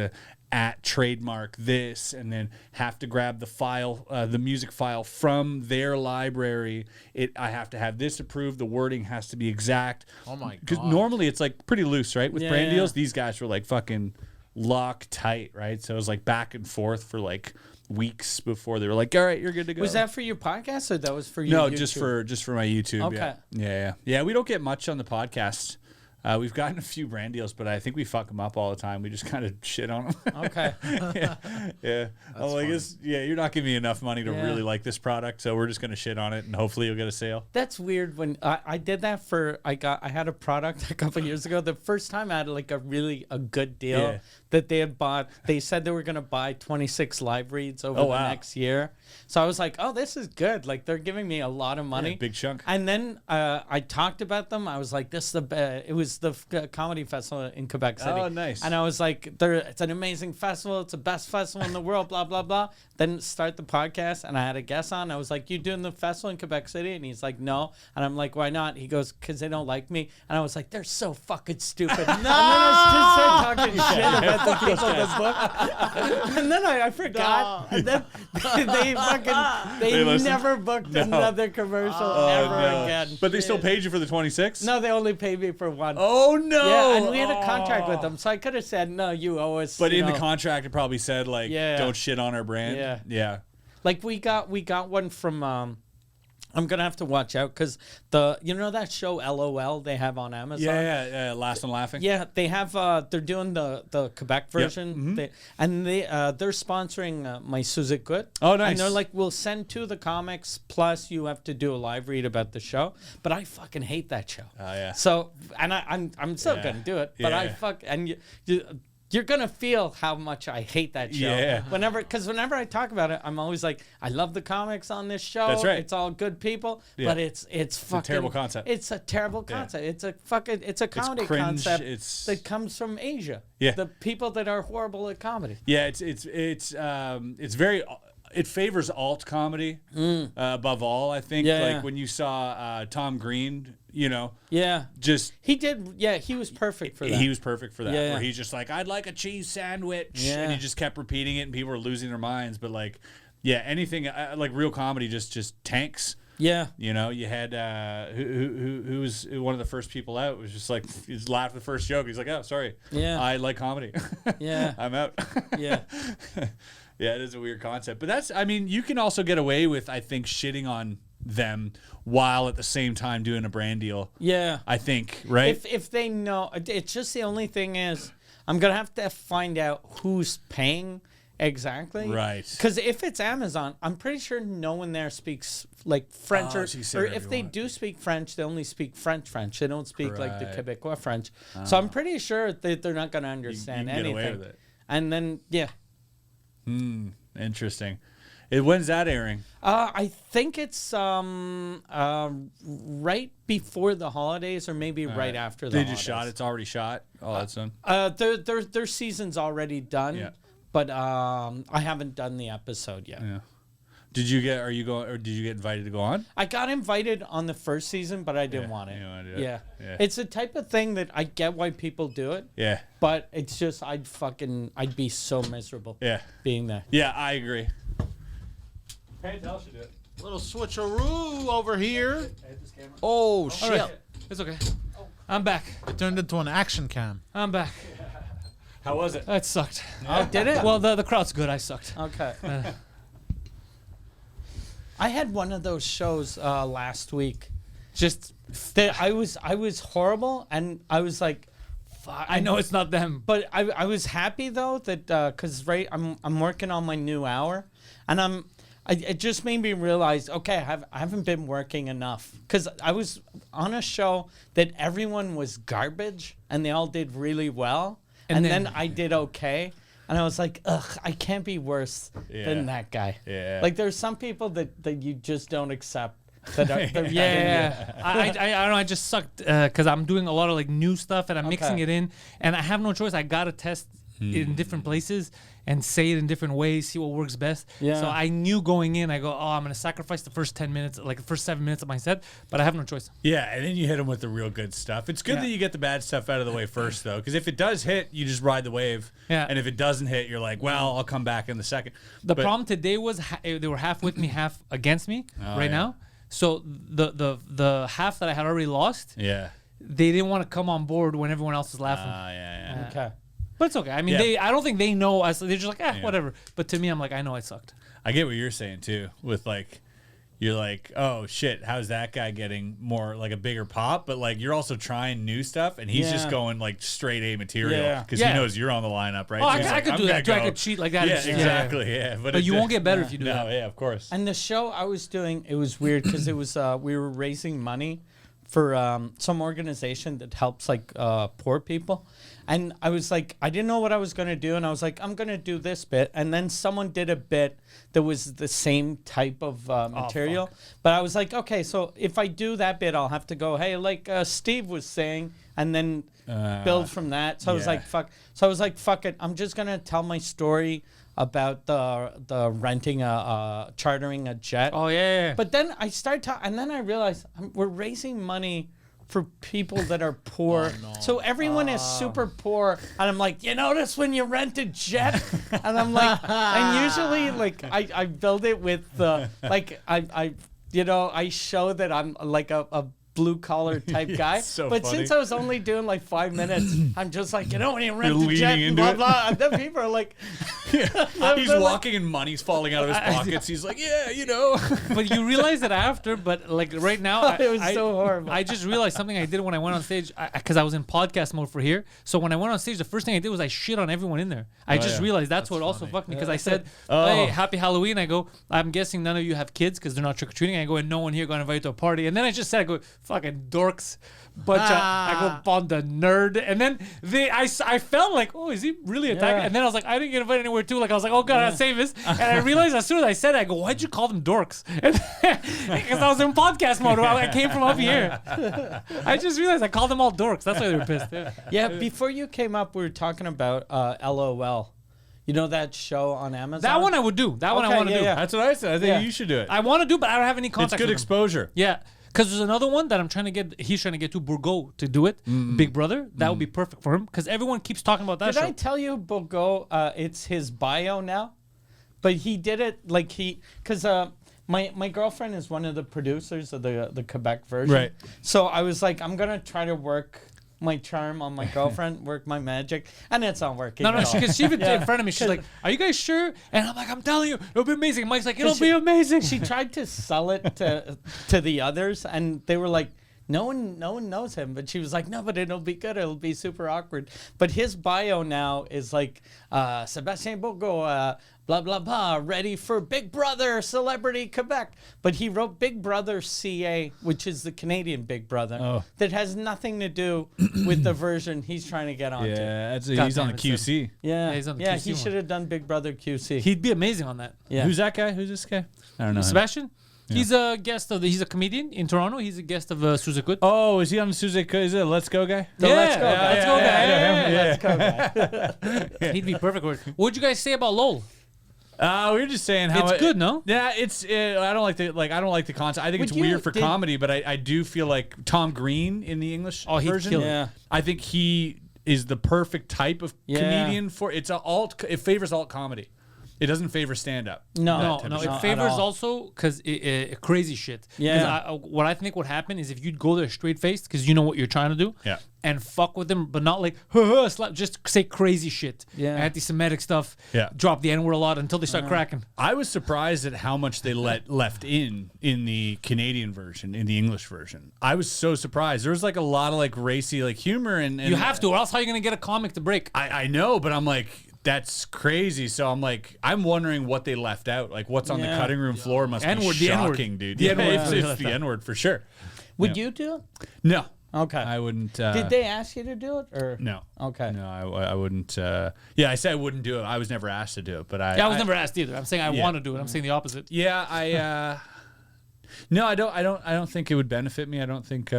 S2: at trademark this, and then have to grab the file, the music file from their library. I have to have this approved. The wording has to be exact.
S4: Oh my
S2: Because
S4: god.
S2: normally it's like pretty loose, right? With
S3: Yeah,
S2: brand
S3: yeah.
S2: deals, these guys were like fucking lock tight, right? So it was like back and forth for like weeks before they were like, all right, you're good to go.
S3: Was that for your podcast or that was for your
S2: No,
S3: YouTube?
S2: just for my YouTube.
S3: Okay.
S2: Yeah. We don't get much on the podcast. We've gotten a few brand deals, but I think we fuck them up all the time. We just kind of shit on them.
S3: Okay.
S2: yeah. I'm like, you're not giving me enough money to
S3: Yeah.
S2: really like this product, so we're just gonna shit on it, and hopefully you'll get a sale.
S3: That's weird. When I did that I had a product a couple of years ago. The first time I had like a good deal
S2: Yeah.
S3: that they had bought. They said they were gonna buy 26 live reads over
S2: Oh,
S3: the
S2: wow.
S3: next year. So I was like, oh, this is good. Like they're giving me a lot of money.
S2: Yeah, big chunk.
S3: And then I talked about them. I was like, this is it was the comedy festival in Quebec City.
S2: Oh, nice.
S3: And I was like, it's an amazing festival. It's the best festival in the world, blah, blah, blah. Then start the podcast, and I had a guest on. I was like, you doing the festival in Quebec City? And he's like, no. And I'm like, why not? He goes, because they don't like me. And I was like, they're so fucking stupid. No! And then I just started talking shit about the people that booked. And then I forgot. And then they
S2: listen?
S3: never booked another commercial ever again.
S2: But they still paid you for the 26?
S3: No, they only paid me for one.
S2: Oh no!
S3: Yeah, and we had a contract with them, so I could have said, no, you owe us.
S2: But
S3: you
S2: in the
S3: know.
S2: contract, it probably said like,
S3: Yeah.
S2: don't shit on our brand.
S3: Yeah. Like we got one from. I'm gonna have to watch out because that show LOL they have on Amazon.
S2: Yeah. Last and Laughing.
S3: Yeah, they have. They're doing the Quebec version,
S2: Mm-hmm.
S3: they're sponsoring my Suzukut.
S2: Oh, nice.
S3: And they're like, we'll send to the comics plus you have to do a live read about the show. But I fucking hate that show.
S2: Oh, yeah.
S3: So and I'm still
S2: Yeah.
S3: gonna do it, but I
S2: Yeah.
S3: You're gonna feel how much I hate that show.
S2: Yeah.
S3: Whenever I talk about it, I'm always like, I love the comics on this show.
S2: That's right.
S3: It's all good people,
S2: Yeah.
S3: but it's fucking
S2: a terrible concept.
S3: It's a terrible concept. It's a comedy
S2: cringe,
S3: concept
S2: it's-
S3: that comes from Asia.
S2: Yeah.
S3: The people that are horrible at comedy.
S2: Yeah, it's very. It favors alt comedy above all. I think.
S3: Yeah,
S2: Like
S3: yeah.
S2: when you saw Tom Green,
S3: Yeah.
S2: just
S3: He did. Yeah, he was perfect for that.
S2: he was perfect for that.
S3: Yeah, yeah.
S2: Where he's just like, I'd like a cheese sandwich,
S3: Yeah.
S2: and he just kept repeating it, and people were losing their minds. But like, yeah, anything like real comedy just tanks.
S3: Yeah.
S2: You had who was one of the first people out was just like he just laughed at the first joke. He's like, oh, sorry,
S3: Yeah.
S2: I like comedy.
S3: Yeah.
S2: I'm out.
S3: Yeah.
S2: Yeah, it is a weird concept, but you can also get away with, I think, shitting on them while at the same time doing a brand deal.
S3: Yeah.
S2: I think, right?
S3: If they know, it's just the only thing is, I'm gonna have to find out who's paying exactly.
S2: Right.
S3: Because if it's Amazon, I'm pretty sure no one there speaks like French,
S2: Oh, so you say
S3: or
S2: whatever
S3: if
S2: you
S3: they
S2: want.
S3: do speak French, they only speak French. They don't speak like the
S2: Right.
S3: Quebecois French. So I'm pretty sure that they're not gonna
S2: you
S3: understand
S2: can get
S3: anything.
S2: away with it.
S3: And then
S2: Interesting. When's that airing?
S3: I think it's right before the holidays or maybe right after the
S2: They
S3: holidays.
S2: just shot. It's already shot. Oh, that's done.
S3: Their season's already done.
S2: Yeah.
S3: But I haven't done the episode yet.
S2: Yeah. Did you get invited to go on?
S3: I got invited on the first season, but I didn't want it.
S2: you didn't wanna do it.
S3: Yeah.
S2: Yeah.
S3: It's the type of thing that I get why people do it,
S2: Yeah.
S3: but it's just I'd be so miserable
S2: Yeah.
S3: being there.
S2: Yeah, I agree. Pantelis should do it.
S4: Little switcheroo over here. Oh shit!
S1: All right. It's okay. I'm back.
S4: It turned into an action cam.
S1: I'm back.
S2: How was it?
S1: That sucked.
S3: Oh, did it?
S1: Well, the crowd's good. I sucked.
S3: Okay. I had one of those shows last week.
S1: Just,
S3: That I was horrible, and I was like, fuck.
S1: I know it's not them.
S3: But I was happy though that because I'm working on my new hour, and it just made me realize, okay, I haven't been working enough because I was on a show that everyone was garbage and they all did really well, and then I did okay. And I was like, ugh, I can't be worse than that guy.
S2: Yeah.
S3: Like there's some people that you just don't accept. That are, they're
S1: Yeah, I don't know. I just sucked because I'm doing a lot of like new stuff and I'm mixing
S3: Okay.
S1: it in, and I have no choice. I gotta test in different places and say it in different ways, see what works best.
S3: Yeah.
S1: So I knew going in, I go, oh, I'm going to sacrifice the first 10 minutes, like the first 7 minutes of my set, but I have no choice.
S2: Yeah, and then you hit them with the real good stuff. It's good that you get the bad stuff out of the way first, though, because if it does hit, you just ride the wave.
S1: Yeah.
S2: And if it doesn't hit, you're like, well, I'll come back in the second.
S1: The problem today was they were half with me, half against me now. So the half that I had already lost,
S2: Yeah.
S1: they didn't want to come on board when everyone else was laughing.
S2: Yeah.
S3: Okay.
S1: But it's okay. I mean, I don't think they know us. They're just like, whatever. But to me, I'm like, I know I sucked.
S2: I get what you're saying, too, with like, you're like, oh, shit, how's that guy getting more, like a bigger pop? But like, you're also trying new stuff, and he's just going like straight A material because he knows you're on the lineup, right?
S1: Oh,
S2: So
S1: I
S2: he's like,
S1: could
S2: I'm
S1: do that too.
S2: gonna
S1: I
S2: go.
S1: could cheat like that.
S2: Yeah, exactly. Yeah.
S1: But you won't get better if you do that.
S2: No, yeah, of course.
S3: And the show I was doing, it was weird because it was we were raising money for some organization that helps like poor people. And I was like, I didn't know what I was going to do. And I was like, I'm going to do this bit. And then someone did a bit that was the same type of material. But I was like, okay, so if I do that bit, I'll have to go, hey, like Steve was saying, and then build from that. So I was like, fuck. So I was like, fuck it. I'm just going to tell my story about the renting chartering a jet.
S1: Oh, yeah.
S3: But then I started talking, and then I realized we're raising money for people that are poor. So everyone is super poor. And I'm like, you notice when you rent a jet? And I'm like, and usually like I build it with like I show that I'm like a blue collar type guy.
S2: So
S3: but
S2: funny.
S3: since I was only doing like 5 minutes, I'm just like, when you rent
S2: You're
S3: a jet
S2: leaning
S3: and
S2: into
S3: blah,
S2: it.
S3: blah. And then people are like,
S2: He's walking and money's falling out of his pockets. He's like, yeah, you know.
S1: But you realize that after, but like right now,
S3: It was so horrible.
S1: I just realized something I did when I went on stage because I was in podcast mode for here. So when I went on stage, the first thing I did was I shit on everyone in there. I just realized that's what also fucked me because I said, hey, happy Halloween. I go, I'm guessing none of you have kids because they're not trick-or-treating. I go, and no one here got invited to a party. And then I just said, I go, fucking dorks. Bunch of, I go, on the nerd. And then I felt like, oh, is he really attacking? And then I was like, I didn't get invited anywhere too. Like I was like, oh God, I'll save this. And I realized as soon as I said it, I go, why'd you call them dorks? Because I was in podcast mode. I came from up here. I just realized I called them all dorks. That's why they were pissed.
S3: yeah, before you came up, we were talking about LOL. You know that show on Amazon?
S1: That one I would do. That one I want to do.
S3: yeah.
S2: That's what I said. I think you should do it.
S1: I want to do, but I don't have any
S2: It's
S1: contact
S2: good
S1: with them.
S2: exposure.
S1: Yeah. Because there's another one that I'm trying to get. He's trying to get to Bourgo to do it. Big Brother. That would be perfect for him. Because everyone keeps talking about that
S3: Did
S1: show.
S3: I tell you, Bogo, it's his bio now? But he did it like because my girlfriend is one of the producers of the Quebec version.
S2: Right.
S3: So I was like, I'm going to try to work my charm on my girlfriend, work my magic, and it's not working.
S1: No,
S3: at all.
S1: because she even in front of me, she's like, "Are you guys sure?" And I'm like, "I'm telling you, it'll be amazing." Mike's like, "It'll be amazing."
S3: She tried to sell it to the others, and they were like, no one knows him. But she was like, no, but it'll be good. It'll be super awkward. But his bio now is like, Sebastien Bogo, blah, blah, blah, ready for Big Brother, Celebrity Quebec. But he wrote Big Brother CA, which is the Canadian Big Brother, that has nothing to do with the version he's trying to get onto.
S2: Yeah,
S1: God
S2: he's on
S1: damn
S2: the
S1: it,
S2: QC.
S3: Yeah,
S1: he's on the
S3: yeah,
S1: QC
S3: he
S1: one.
S3: should have done Big Brother QC.
S1: He'd be amazing on that.
S3: Yeah.
S2: Who's that guy? Who's this guy? I don't know. him.
S1: Sebastian. He's a guest of he's a comedian in Toronto. He's a guest of Suzekut.
S2: Oh, is he on the Suzuki? Is it a Let's Go guy?
S3: The Let's Go guy.
S1: Let's Go guy.
S3: Let's Go guy.
S1: He'd be perfect for it. What'd you guys say about LOL?
S2: We were just saying how
S1: It's good, no?
S2: Yeah, it's. I don't like the concept. I think
S3: Would
S2: it's
S3: you-
S2: weird for
S3: did-
S2: comedy, but I do feel like Tom Green in the English
S1: Oh, he'd
S2: version.
S1: kill it.
S3: Yeah.
S2: I think he is the perfect type of
S3: Yeah.
S2: comedian for. It's it favors alt comedy. It doesn't favor stand up.
S3: No,
S1: No,
S3: Not
S1: it
S3: at
S1: favors
S3: all.
S1: also because crazy shit. 'Cause
S3: Yeah.
S1: what I think would happen is if you'd go there straight faced because you know what you're trying to do.
S2: Yeah.
S1: And fuck with them, but not like slap. Just say crazy shit.
S3: Yeah.
S1: Anti-Semitic stuff.
S2: Yeah.
S1: Drop the N-word a lot until they start cracking.
S2: I was surprised at how much they left in the Canadian version, in the English version. I was so surprised. There was like a lot of like racy like humor and
S1: You have to, or else how are you gonna get a comic to break?
S2: I know, but I'm like, that's crazy. So I'm like, I'm wondering what they left out. Like, what's on the
S3: Yeah.
S2: cutting room floor must
S1: N-word,
S2: be
S1: the N-word.
S2: shocking, dude.
S1: The
S2: Yeah,
S1: N-word.
S2: it's the N-word for sure.
S3: Would you do it?
S2: No.
S3: Okay.
S2: I wouldn't.
S3: Did they ask you to do it? Or
S2: No.
S3: Okay.
S2: No, I wouldn't. Yeah, I said I wouldn't do it. I was never asked to do it, but
S1: I was never asked either. I'm saying I want to do it. I'm saying the opposite.
S2: Yeah, I. No, I don't think it would benefit me. I don't think.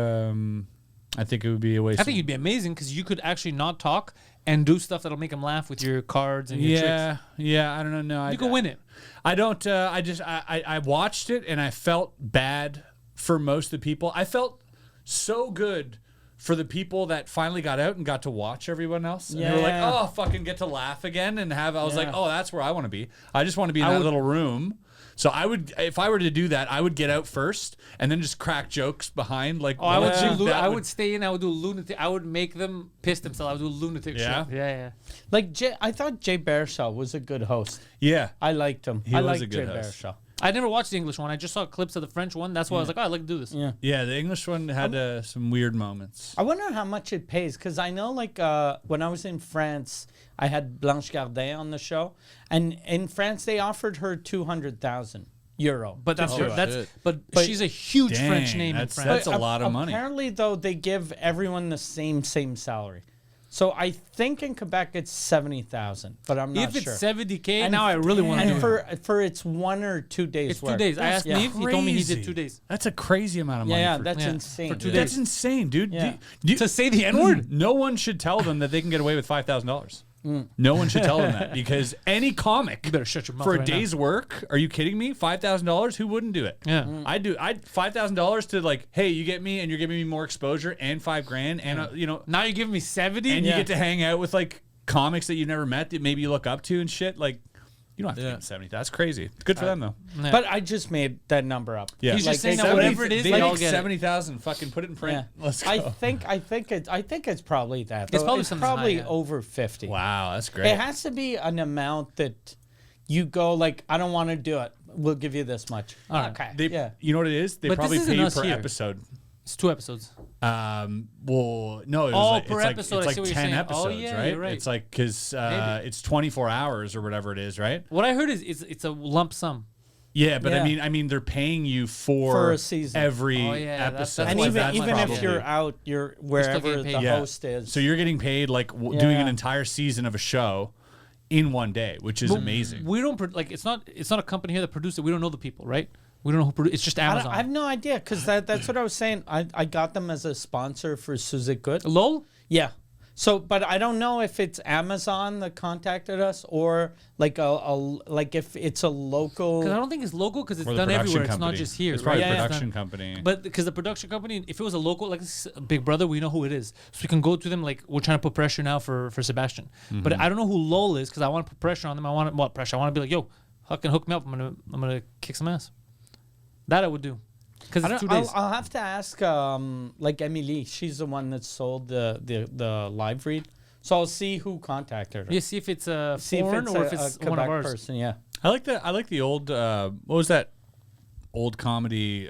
S2: I think it would be a waste.
S1: I think you'd be amazing because you could actually not talk and do stuff that'll make them laugh with your cards and your tricks.
S2: Yeah. I don't know. No,
S1: You could win it.
S2: I don't. I watched it and I felt bad for most of the people. I felt so good for the people that finally got out and got to watch everyone else. And they were like, oh, fucking get to laugh again and have. I was like, oh, that's where I want to be. I just want to be in that little room. So I would, if I were to do that, I would get out first and then just crack jokes behind. Like,
S1: I would stay in. I would do lunatic. I would make them piss themselves. I would do lunatic shit. Yeah.
S3: Like I thought Jay Baruchel was a good host.
S2: Yeah,
S3: I liked him.
S2: He was a good
S3: Jay
S2: host.
S3: Baruchel.
S1: I never watched the English one. I just saw clips of the French one. That's why I was like, oh, I'd like to do this.
S2: Yeah. The English one had some weird moments.
S3: I wonder how much it pays because I know, like, when I was in France, I had Blanche Gardin on the show, and in France they offered her €200,000.
S1: But that's but she's a huge
S2: Dang,
S1: French name in France.
S2: That's a lot of money.
S3: Apparently, though, they give everyone the same salary. So I think in Quebec it's 70,000, but I'm not sure.
S1: If it's 70K, now I really want to do it.
S3: And for it's 1 or 2 days.
S1: It's 2 days. I asked Neve. He told me he did 2 days.
S2: That's a crazy amount of money.
S3: Yeah, that's insane.
S1: For 2 days.
S2: That's insane, dude.
S3: Yeah.
S1: To say the N word.
S2: No one should tell them that they can get away with $5,000. No one should tell them that because any comic
S1: You better shut your mouth
S2: for a
S1: right
S2: day's work. Are you kidding me? $5,000? Who wouldn't do it?
S1: Yeah.
S2: I'd $5,000 to like, hey, you get me, and you're giving me more exposure and $5,000, and
S1: Now you're giving me 70,
S2: and you get to hang out with like comics that you've never met that maybe you look up to and shit. Like, you don't have to give them 70. That's crazy. Good for them though.
S1: Yeah.
S3: But I just made that number up.
S2: Yeah,
S1: He's just saying that
S2: 70
S1: whatever it is,
S2: they
S1: they all
S2: make
S1: get it.
S2: 70,000. Fucking put it in print.
S3: Yeah.
S2: Let's go.
S3: I think it's probably that.
S1: It's
S3: though.
S1: probably
S3: it's
S1: something
S3: probably
S1: high, yeah.
S3: over 50.
S2: Wow, that's great.
S3: It has to be an amount that you go like, I don't want to do it. We'll give you this much.
S1: All right.
S3: Okay.
S2: You know what it is? They
S1: But
S2: probably
S1: this
S2: pay
S1: isn't
S2: you
S1: us
S2: per
S1: here.
S2: episode.
S1: It's 2 episodes.
S2: Well, no, it was
S1: Oh,
S2: like,
S1: per
S2: it's
S1: episode, I
S2: Like,
S1: see
S2: it's
S1: what
S2: like 10
S1: you're saying. Oh,
S2: episodes,
S1: yeah,
S2: right?
S1: you're right.
S2: It's like because it's 24 hours or whatever it is, right?
S1: What I heard is it's a lump sum.
S2: Yeah, but
S3: Yeah.
S2: I mean, they're paying you
S3: For a season.
S2: every
S1: Oh, yeah, that's
S2: episode.
S3: And
S1: why
S3: even
S1: that's
S3: even
S1: probably-
S3: if you're out, you're wherever
S1: getting
S3: the
S1: paid.
S2: Yeah.
S3: host is.
S2: So you're getting paid like doing an
S3: Yeah.
S2: entire season of a show in one day, which is amazing.
S1: We don't it's not a company here that produces it. We don't know the people, right? We don't know who produced. It's just Amazon.
S3: I have no idea because that's what I was saying. I got them as a sponsor for Suzik Good.
S1: Lol.
S3: Yeah. So, but I don't know if it's Amazon that contacted us or like like if it's a local.
S1: Because I don't think it's local because it's
S2: Or the
S1: done
S2: production
S1: everywhere. It's
S2: company.
S1: not just here.
S2: It's probably
S1: right?
S2: a
S1: Yeah,
S2: production
S1: it's done.
S2: company.
S1: But because the production company, if it was a local, like this is Big Brother, we know who it is. So we can go to them like, we're trying to put pressure now for Sebastian. But I don't know who LOL is because I want to put pressure on them. I want what pressure? I want to be like, yo, fucking hook me up. I'm gonna kick some ass. That I would do. Because it's 2 days.
S3: I'll have to ask like Emily. She's the one that sold the live read. So I'll see who contacted her.
S1: Yeah, see if it's a
S3: See if
S1: foreign
S3: it's
S1: or
S3: a
S1: if it's
S3: Quebec
S1: one of ours.
S3: person. Yeah.
S2: I like the old what was that old comedy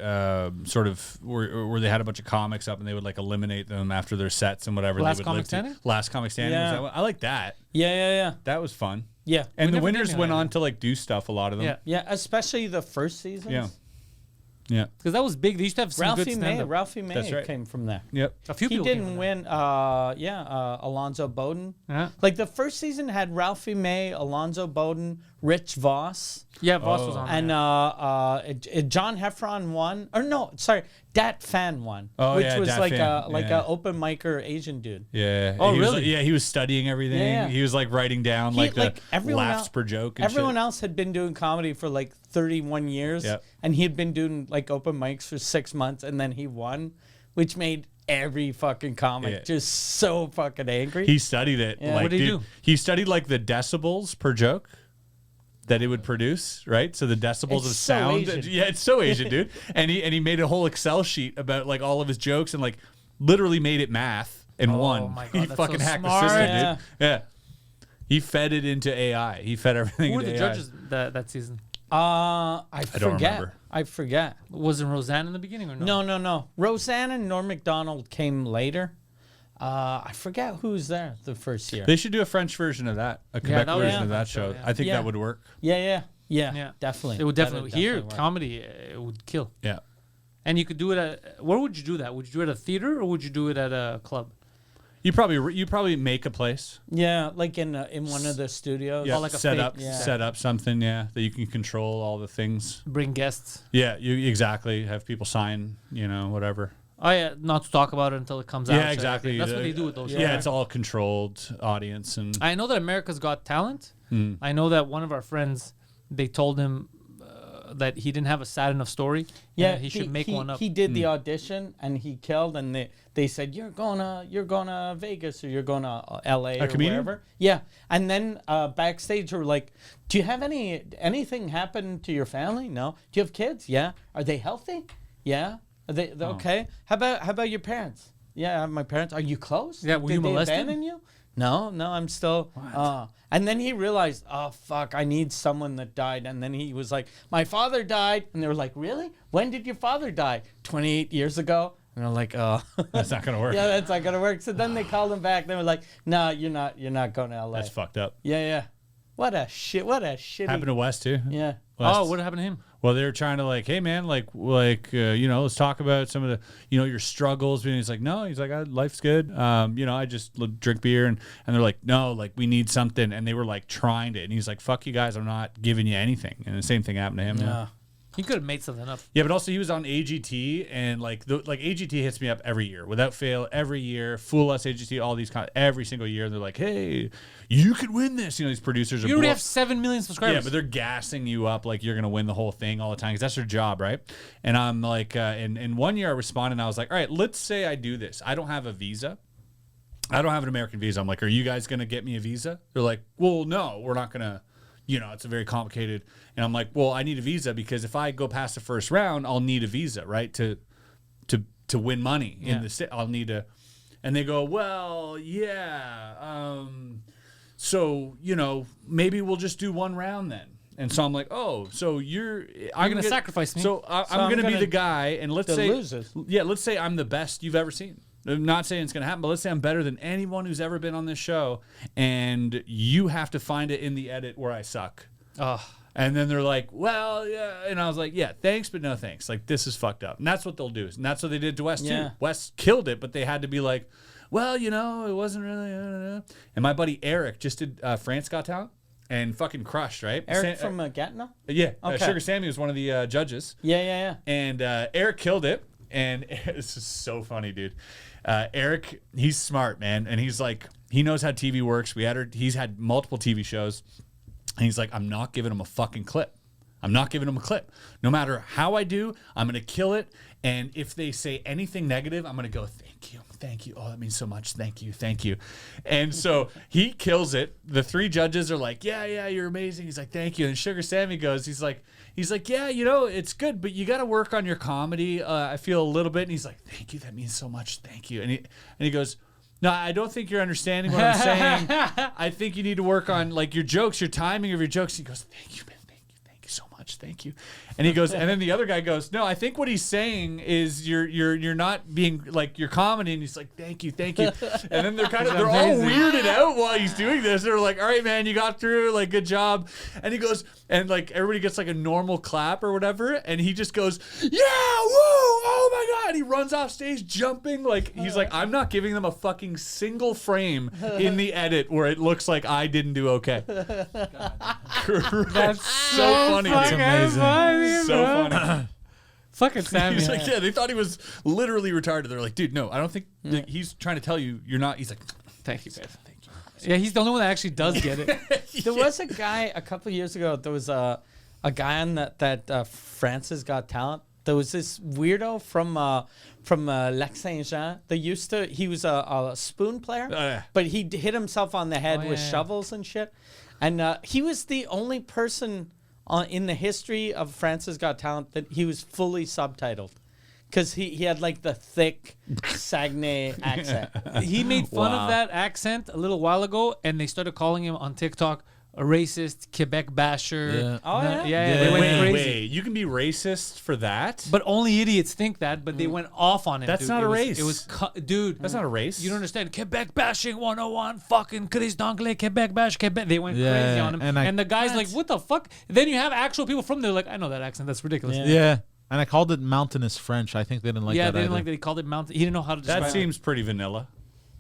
S2: sort of where they had a bunch of comics up and they would like eliminate them after their sets and whatever.
S1: Last
S2: they would
S1: Comic
S2: live to.
S1: Standing?
S2: Last Comic Standing.
S3: Yeah.
S2: Was that one? I like that.
S3: Yeah.
S2: That was fun.
S3: Yeah.
S2: And
S1: We
S2: the
S1: never
S2: winners
S1: did
S2: went
S1: that.
S2: on to like do stuff. A lot of them.
S1: Yeah.
S3: Yeah. Especially the first season.
S2: Yeah.
S1: Because that was big. They used to have some good
S3: Ralphie May.
S1: stand-up.
S3: Ralphie May
S2: That's right.
S3: came from there.
S2: Yep.
S1: A few
S3: He
S1: people came
S3: didn't
S1: from
S3: win. Alonzo Bowden.
S1: Yeah.
S3: Like the first season had Ralphie May, Alonzo Bowden, Rich Voss,
S1: Yeah, Voss was on
S3: and John Heffron won. Or no, sorry, Dat Fan won.
S2: Oh,
S3: which
S2: yeah,
S3: was
S2: Dat
S3: like
S2: Fan.
S3: a
S2: Yeah.
S3: open micer Asian dude.
S2: Yeah.
S1: Oh,
S2: He was,
S1: really?
S2: yeah. He was studying everything.
S3: Yeah.
S2: He was like writing down like the laughs per joke. And
S3: Everyone
S2: shit.
S3: else had been doing comedy for like 31 years,
S2: Yep.
S3: and he had been doing like open mics for 6 months, and then he won, which made every fucking comic just so fucking angry.
S2: He studied it.
S3: Yeah.
S2: Like,
S1: What did he
S2: dude,
S1: do?
S2: He studied like the decibels per joke that it would produce, right? So the decibels
S3: It's
S2: of
S3: so
S2: sound.
S3: Asian.
S2: Yeah, it's so Asian, dude. And he made a whole Excel sheet about like all of his jokes and like literally made it math and won.
S1: my God,
S2: He
S1: that's
S2: fucking
S1: so
S2: hacked
S1: smart.
S2: the system,
S3: Yeah.
S2: dude. Yeah. He fed it into AI. He fed everything
S1: Who were
S2: into
S1: the
S2: AI.
S1: judges that season?
S3: I
S2: don't
S3: forget.
S2: remember.
S3: I forget.
S1: Wasn't Roseanne in the beginning or no?
S3: No. Roseanne and Norm Macdonald came later. I forget who's there the first year.
S2: They should do a French version of that, a Quebec
S1: that would-
S2: version
S1: yeah.
S2: of that
S1: So,
S2: show.
S1: yeah.
S2: I think
S3: Yeah.
S2: that would work.
S3: Yeah,
S1: Yeah.
S3: definitely.
S1: It would definitely. Here,
S3: work.
S1: comedy, it would kill.
S2: Yeah.
S1: And you could do it at. Where would you do that? Would you do it at a theater or would you do it at a club?
S2: You probably make a place.
S3: Yeah, like in one of the studios.
S2: Yeah,
S1: like a
S2: set
S1: fake-
S2: up
S3: yeah.
S2: set up something, that you can control all the things.
S1: Bring guests.
S2: Yeah, you exactly have people sign, whatever.
S1: not to talk about it until it comes out.
S2: Yeah,
S1: so
S2: exactly.
S1: That's what they do with those.
S2: Yeah,
S1: shows.
S2: it's all controlled audience, and
S1: I know that America's Got Talent. I know that one of our friends, they told him that he didn't have a sad enough story.
S3: Yeah,
S1: he should make one up.
S3: He did the audition and he killed, and they said you're gonna Vegas or you're going to L.A. or
S2: comedian?
S3: wherever. Yeah, and then backstage we're like, do you have anything happen to your family? No. Do you have kids? Yeah. Are they healthy? Yeah. Are they okay? How about your parents? Yeah, I have my parents. Are you close?
S1: Yeah, were
S3: Did
S1: you
S3: they
S1: molested?
S3: abandon you? No, I'm still. And then he realized, oh fuck, I need someone that died. And then he was like, my father died, and they were like, really? When did your father die? 28 years ago. And they're like, oh,
S2: that's not gonna work.
S3: yeah, that's not gonna work. So then they called him back. They were like, no, you're not going to LA.
S2: That's fucked up.
S3: Yeah. What a shit.
S2: Happened to West too.
S3: Yeah.
S2: West.
S1: Oh, what happened to him?
S2: Well, they were trying to like, hey man, let's talk about some of the, your struggles. And he's like, no, he's like, life's good. I just drink beer, and they're like, no, like we need something, and they were like trying to, and he's like, fuck you guys, I'm not giving you anything, and the same thing happened to him.
S3: Yeah.
S1: He could have made something up.
S2: Yeah, but also he was on AGT, and like AGT hits me up every year without fail, every year. Fool Us, AGT, all these every single year. They're like, hey, you could win this. These producers are.
S1: You already have 7 million subscribers.
S2: Yeah, but they're gassing you up like you're gonna win the whole thing all the time because that's their job, right? And I'm like, in 1 year I responded, and I was like, all right, let's say I do this. I don't have a visa. I don't have an American visa. I'm like, are you guys gonna get me a visa? They're like, well, no, we're not gonna. It's a very complicated, and I'm like, well, I need a visa because if I go past the first round, I'll need a visa, right? To win money in the state, I'll need a, and they go, well, yeah, so maybe we'll just do one round then. And so I'm like, oh, so you're
S1: gonna sacrifice me.
S2: So I'm gonna be the guy, and let's say,
S3: losers.
S2: let's say I'm the best you've ever seen. I'm not saying it's going to happen, but let's say I'm better than anyone who's ever been on this show, and you have to find it in the edit where I suck. And then they're like, well, yeah. And I was like, yeah, thanks, but no thanks. Like, this is fucked up. And that's what they'll do. And that's what they did to West, too. West killed it, but they had to be like, well, it wasn't really. And my buddy Eric just did France Got Talent and fucking crushed, right?
S3: Eric from Gatineau?
S2: Yeah.
S3: Okay.
S2: Sugar Sammy was one of the judges.
S3: Yeah.
S2: And Eric killed it. And this is so funny, dude. Eric, he's smart, man, and he's like, he knows how TV works. He's had multiple TV shows, and he's like, I'm not giving him a fucking clip. I'm not giving him a clip. No matter how I do, I'm gonna kill it. And if they say anything negative, I'm gonna go, thank you. Oh, that means so much. Thank you. And so he kills it. The 3 judges are like, yeah, you're amazing. He's like, thank you. And Sugar Sammy goes, he's like, yeah, it's good, but you got to work on your comedy. I feel a little bit. And he's like, thank you. That means so much. Thank you. And he goes, no, I don't think you're understanding what I'm saying. I think you need to work on like your jokes, your timing of your jokes. He goes, thank you, man. Thank you so much. Thank you. And he goes, and then the other guy goes, no, I think what he's saying is you're not being like your comedy. And he's like, thank you. And then they're all weirded out while he's doing this. They're like, all right, man, you got through, like, good job. And he goes, and like everybody gets like a normal clap or whatever. And he just goes, yeah, woo, oh my God. He runs off stage jumping. Like, he's like, I'm not giving them a fucking single frame in the edit where it looks like I didn't do okay. That's so funny.
S1: That's amazing.
S2: So funny.
S1: Fucking Sammy.
S2: He's like, yeah, they thought he was literally retarded. They're like, dude, no, I don't think he's trying to tell you you're not. He's like,
S1: thank you, babe. Thank you. Yeah, he's the only one that actually does get it.
S3: There was a guy a couple of years ago. There was a guy on that France's Got Talent. There was this weirdo from Lac Saint Jean. He was a spoon player, but he hit himself on the head with shovels and shit. And he was the only person in the history of France's Got Talent that he was fully subtitled. Because he had like the thick Saguenay accent.
S1: He made fun of that accent a little while ago, and they started calling him on TikTok a racist, Quebec basher.
S3: Yeah. Oh, yeah?
S1: Yeah. They went crazy.
S2: Wait, you can be racist for that?
S1: But only idiots think that, but they went off on it.
S2: That's
S1: dude.
S2: not a race.
S1: It was dude.
S2: That's not a race.
S1: You don't understand. Quebec bashing 101, fucking Chris d'Anglais, Quebec bash, Quebec. They went crazy on him. And the guy's like, what the fuck? Then you have actual people from there like, I know that accent. That's ridiculous.
S4: Yeah. And I called it mountainous French. I think they didn't like that.
S1: Yeah, they didn't
S4: either.
S1: like that he called it mountain. He didn't know how to describe
S2: That
S1: it.
S2: seems pretty vanilla.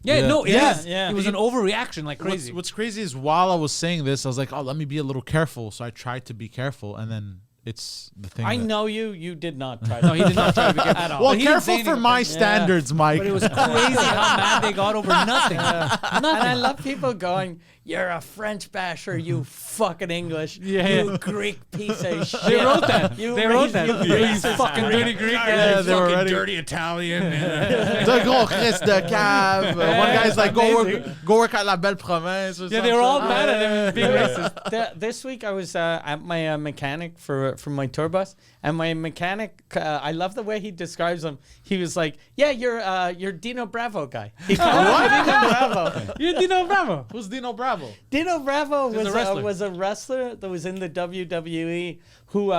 S1: Yeah, no, it is.
S3: Yeah.
S1: It was an overreaction like crazy.
S4: What's crazy is while I was saying this, I was like, oh, let me be a little careful. So I tried to be careful. And then It's the thing.
S3: I
S4: that-
S3: know you. You did not try.
S1: No, he did not try to be careful
S3: at all.
S4: Well,
S1: But he didn't say
S4: careful for
S1: anything.
S4: my standards, Mike.
S1: But it was crazy how mad they got over nothing.
S3: And I love people going, "You're a French basher, you fucking English, you Greek piece of shit."
S1: They wrote that.
S3: You
S1: They wrote that.
S3: you
S1: You
S3: racist
S1: fucking dirty Greek.
S4: Yeah, they were
S2: fucking
S4: ready.
S2: dirty Italian.
S4: The gros Chris de cave. One guy's like, go work at La Belle Province. Or
S1: Yeah, they were all
S4: something.
S1: mad at him and being racist.
S3: This week I was at my mechanic for my tour bus, and my mechanic, I love the way he describes him. He was like, "Yeah, you're Dino Bravo guy." He called him Dino Bravo.
S1: You're Dino Bravo.
S4: Who's Dino Bravo?
S3: Dino Bravo
S1: He's a wrestler.
S3: was a wrestler that was in the WWE who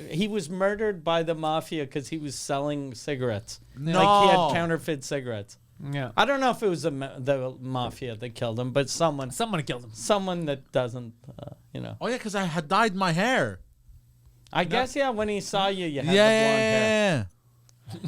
S3: he was murdered by the mafia because he was selling cigarettes.
S4: No.
S3: Like he had counterfeit cigarettes.
S1: Yeah.
S3: I don't know if it was the mafia that killed him, but someone
S1: killed him.
S3: that doesn't,
S4: Oh, yeah, because I had dyed my hair.
S3: I guess, when he saw you, you had the blonde
S4: Yeah.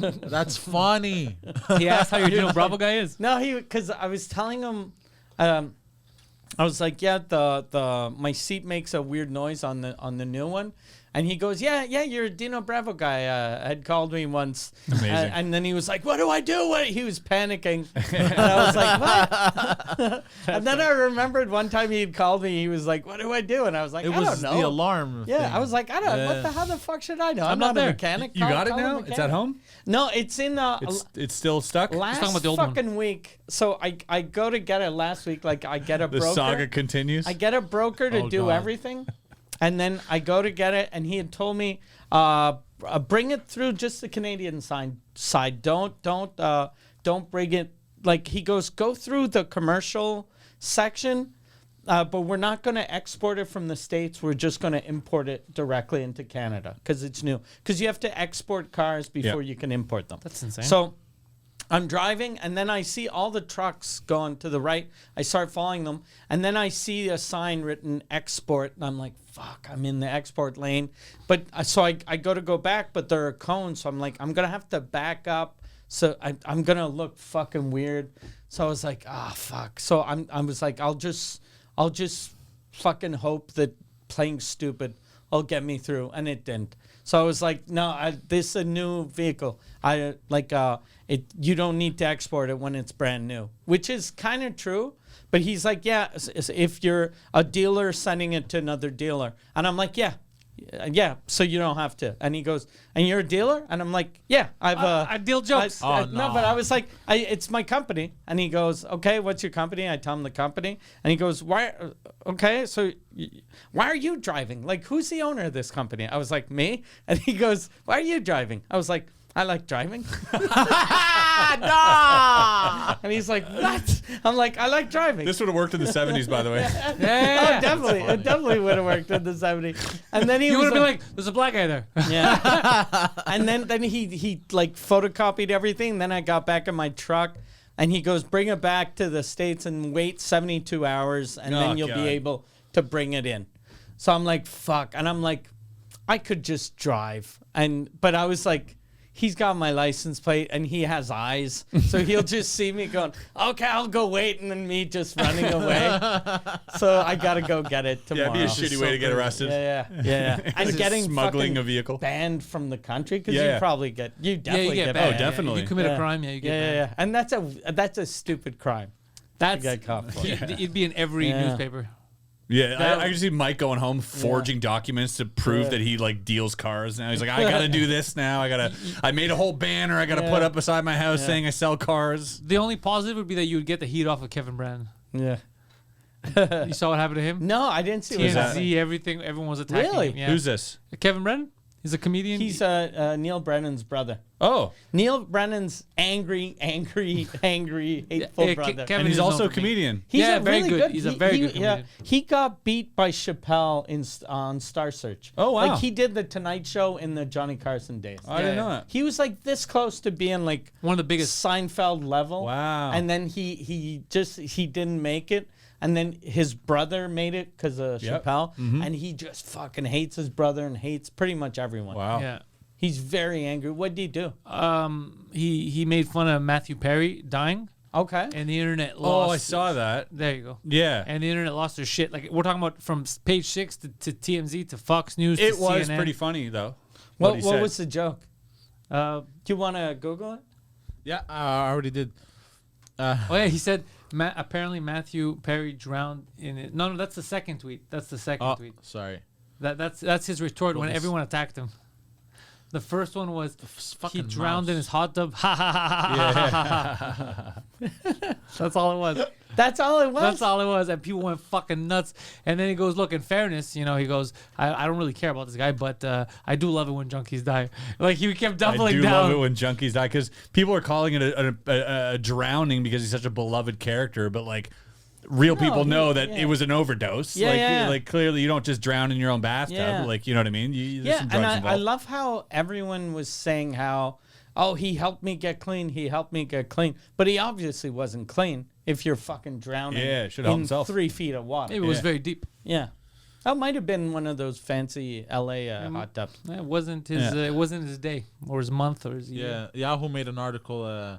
S3: hair.
S4: That's funny.
S1: He asked how your Dino Bravo guy is.
S3: No, because I was telling him, I was like, the my seat makes a weird noise on the new one. And he goes, yeah, you're a Dino Bravo guy. Had called me once.
S2: Amazing.
S3: And then he was like, what do I do? He was panicking. And I was like, what? And then I remembered one time he had called me. He was like, what do I do? And I was like,
S4: It
S3: I
S4: was
S3: don't know.
S4: the alarm.
S3: Yeah,
S4: thing.
S3: I was like, I don't. How the fuck should I know? I'm not a
S1: there.
S3: mechanic.
S2: You got it
S3: Call a
S2: now? It's
S3: mechanic.
S2: at home?
S3: No, it's in
S2: It's still stuck?
S3: last
S1: talking about the old one.
S3: fucking week. So I go to get it last week. Like I get a
S2: The
S3: broker.
S2: saga continues?
S3: I get a broker to
S4: Oh,
S3: do
S4: God.
S3: everything, and then I go to get it, and he had told me, bring it through just the Canadian side. Don't bring it. Like he goes, go through the commercial section, but we're not going to export it from the States. We're just going to import it directly into Canada because it's new. Because you have to export cars before you can import them.
S1: That's insane.
S3: So I'm driving, and then I see all the trucks going to the right. I start following them, and then I see a sign written export, and I'm like, fuck, I'm in the export lane. But so I go back, but there are cones, so I'm like, I'm going to have to back up. So I'm going to look fucking weird. So I was like, fuck. So I was like, I'll just fucking hope that playing stupid will get me through, and it didn't. So I was like, no, this is a new vehicle. You don't need to export it when it's brand new, which is kind of true. But he's like, yeah, if you're a dealer sending it to another dealer. And I'm like, yeah, so you don't have to. And he goes, and you're a dealer? And I'm like, yeah,
S1: I deal jokes.
S3: No, but I was like, it's my company. And he goes, okay, what's your company? I tell him the company. And he goes, why are you driving? Like, who's the owner of this company? I was like, me? And he goes, why are you driving? I was like, I like driving.
S4: No!
S3: And he's like, what? I'm like, I like driving.
S2: This would have worked in the 70s, by the way.
S3: Oh, definitely. It definitely would have worked in the 70s. And then he
S1: You
S3: was
S1: would have been like, there's a black guy there.
S3: yeah. And then he like photocopied everything. Then I got back in my truck, and he goes, bring it back to the States and wait 72 hours, and then you'll
S2: God.
S3: be able to bring it in. So I'm like, fuck. And I'm like, I could just drive. But I was like, he's got my license plate and he has eyes. So he'll just see me going, okay, I'll go wait. And then me just running away. So I got to go get it tomorrow.
S2: Yeah, it'd be a shitty way to get arrested.
S3: Yeah. And
S2: Just
S3: getting
S2: smuggling
S3: fucking
S2: a vehicle.
S3: banned from the country because
S2: Yeah.
S3: you definitely
S1: You
S3: get
S1: banned.
S3: banned.
S2: Oh, definitely.
S1: You commit
S3: Yeah.
S1: a crime, you get banned.
S3: Yeah. And that's a stupid crime.
S1: That's
S3: to get caught for.
S1: it'd be in every
S3: Yeah.
S1: newspaper.
S2: Yeah, I can see Mike going home forging documents to prove that he like deals cars now. He's like, I gotta do this now. I made a whole banner I gotta put up beside my house saying I sell cars.
S1: The only positive would be that you would get the heat off of Kevin Brand.
S3: Yeah.
S1: You saw what happened to him?
S3: No, I didn't see what happened.
S1: TMZ, everything, everyone was attacking
S3: Really?
S1: him. Yeah.
S2: Who's this?
S1: Kevin Brennan? He's a comedian.
S3: He's Neil Brennan's brother.
S2: Oh,
S3: Neil Brennan's angry, hateful
S1: Yeah,
S3: brother.
S1: Kevin
S2: and he's
S1: is
S2: also
S1: known
S2: a
S1: for being-
S2: comedian.
S3: He's
S1: Yeah,
S3: a
S1: very
S3: really
S1: good. He's a very good comedian.
S3: He got beat by Chappelle on Star Search.
S2: Oh, wow.
S3: Like he did the Tonight Show in the Johnny Carson days.
S2: I didn't know that.
S3: He was like this close to being like
S1: one of the biggest.
S3: Seinfeld level.
S2: Wow.
S3: And then he didn't make it. And then his brother made it because of
S2: Yep.
S3: Chappelle. And he just fucking hates his brother and hates pretty much everyone.
S2: Wow.
S1: Yeah.
S3: He's very angry. What did he do?
S1: He made fun of Matthew Perry dying.
S3: Okay.
S1: and the internet lost.
S2: Oh, I saw that.
S1: There you go.
S2: Yeah.
S1: And the internet lost their shit. Like we're talking about from page 6 to TMZ to Fox News.
S2: It
S1: to
S2: was
S1: CNN.
S2: pretty funny though.
S3: What
S2: he said.
S3: was the joke?
S1: Uh,
S3: Do you want to Google it?
S4: Yeah, I already did.
S1: oh yeah, he said apparently Matthew Perry drowned in it. No, that's the second tweet. That's the second tweet.
S4: Sorry.
S1: That's his retort when
S4: this-
S1: everyone attacked him. The first one was he
S4: fucking
S1: drowned in
S4: mouse.
S1: his hot tub. Ha ha ha ha ha. That's all it was.
S3: That's all it was.
S1: That's all it was, and people went fucking nuts. And then he goes, "Look, in fairness, he goes, I don't really care about this guy, but I do love it when junkies die." Like he kept
S2: I
S1: doubling
S2: do
S1: down.
S2: love it when junkies die because people are calling it a drowning because he's such a beloved character, but like real people know that it was an overdose. Like clearly you don't just drown in your own bathtub.
S3: Yeah.
S2: Like you know what I mean? There's some drugs
S3: and I
S2: involved.
S3: love how everyone was saying how, oh, he helped me get clean. He helped me get clean, but he obviously wasn't clean. If you're fucking drowning,
S2: should help
S3: in
S2: himself.
S3: 3 feet of water,
S1: Maybe it was very deep.
S3: yeah. That might have been one of those fancy LA hot tubs.
S1: It wasn't his. It wasn't his day or his month or his year.
S4: Yeah, Yahoo made an article.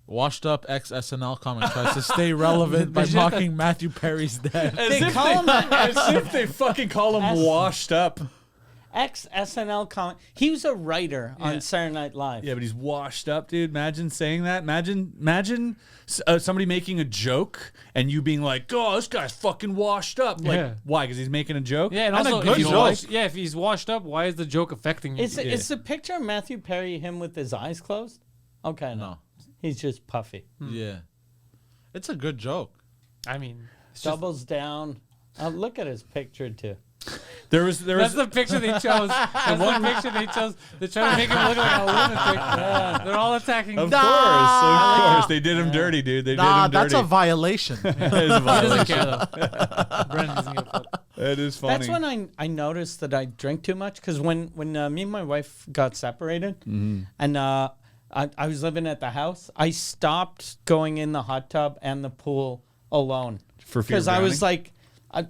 S4: Washed up ex-SNL comic tries to stay relevant by mocking Matthew Perry's death.
S3: They call him
S2: As if they fucking call him washed up.
S3: ex-SNL comic. He was a writer on Saturday Night Live.
S2: Yeah, but he's washed up, dude. Imagine saying that. Imagine somebody making a joke and you being like, "Oh, this guy's fucking washed up." Like,
S1: Yeah.
S2: why? Because he's making a joke.
S1: Yeah, and
S4: And a
S1: also
S4: good
S1: if he's washed up, why is the joke affecting you?
S3: Is the picture of Matthew Perry him with his eyes closed? Okay, no. He's just puffy.
S4: Yeah, it's a good joke.
S1: I mean, it's just,
S3: Doubles down. Look at his picture too.
S2: There was
S1: that's the picture they chose. That's the picture they chose. They're trying to make him look like a lunatic. They're all attacking.
S2: Of
S1: him.
S2: course, they did him dirty, dude. They did him dirty.
S4: That's a violation.
S2: That is a
S1: He doesn't
S2: violation.
S1: care though. Brendan doesn't give a fuck.
S2: That is funny.
S3: That's when I noticed that I drink too much because when me and my wife got separated and I was living at the house, I stopped going in the hot tub and the pool alone
S2: For fear of
S3: because I was
S2: drowning?
S3: like, and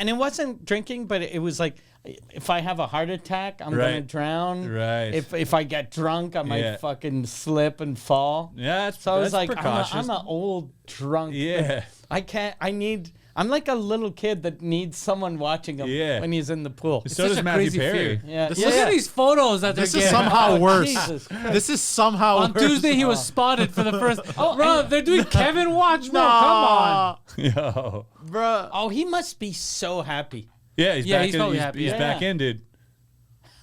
S3: it wasn't drinking, but it was like, if I have a heart attack, I'm gonna
S2: Right.
S3: drown.
S2: Right.
S3: If I get drunk, I might
S2: Yeah.
S3: fucking slip and fall.
S2: Yeah, that's,
S3: So I was
S2: that's
S3: like,
S2: precautious.
S3: I'm an old drunk.
S2: Yeah.
S3: I'm like a little kid that needs someone watching him
S2: Yeah.
S3: when he's in the pool.
S2: So
S1: such
S2: does
S1: a
S2: Matthew
S1: crazy
S2: Perry.
S1: fear.
S3: Yeah.
S4: This
S3: yeah.
S1: Look at these photos that
S4: This
S1: they're
S4: is
S1: getting.
S4: somehow worse.
S3: Jesus Christ.
S4: This is somehow
S1: On
S4: worse.
S1: Tuesday, he was spotted for the first. Bro, they're doing Kevin Watch. Bro, come on.
S2: Yo.
S4: Bro.
S3: Oh, he must be so happy.
S2: Yeah, he's
S1: Yeah,
S2: back
S1: he's
S2: in.
S1: probably
S2: He's,
S1: happy,
S2: he's
S1: yeah.
S2: back in, dude.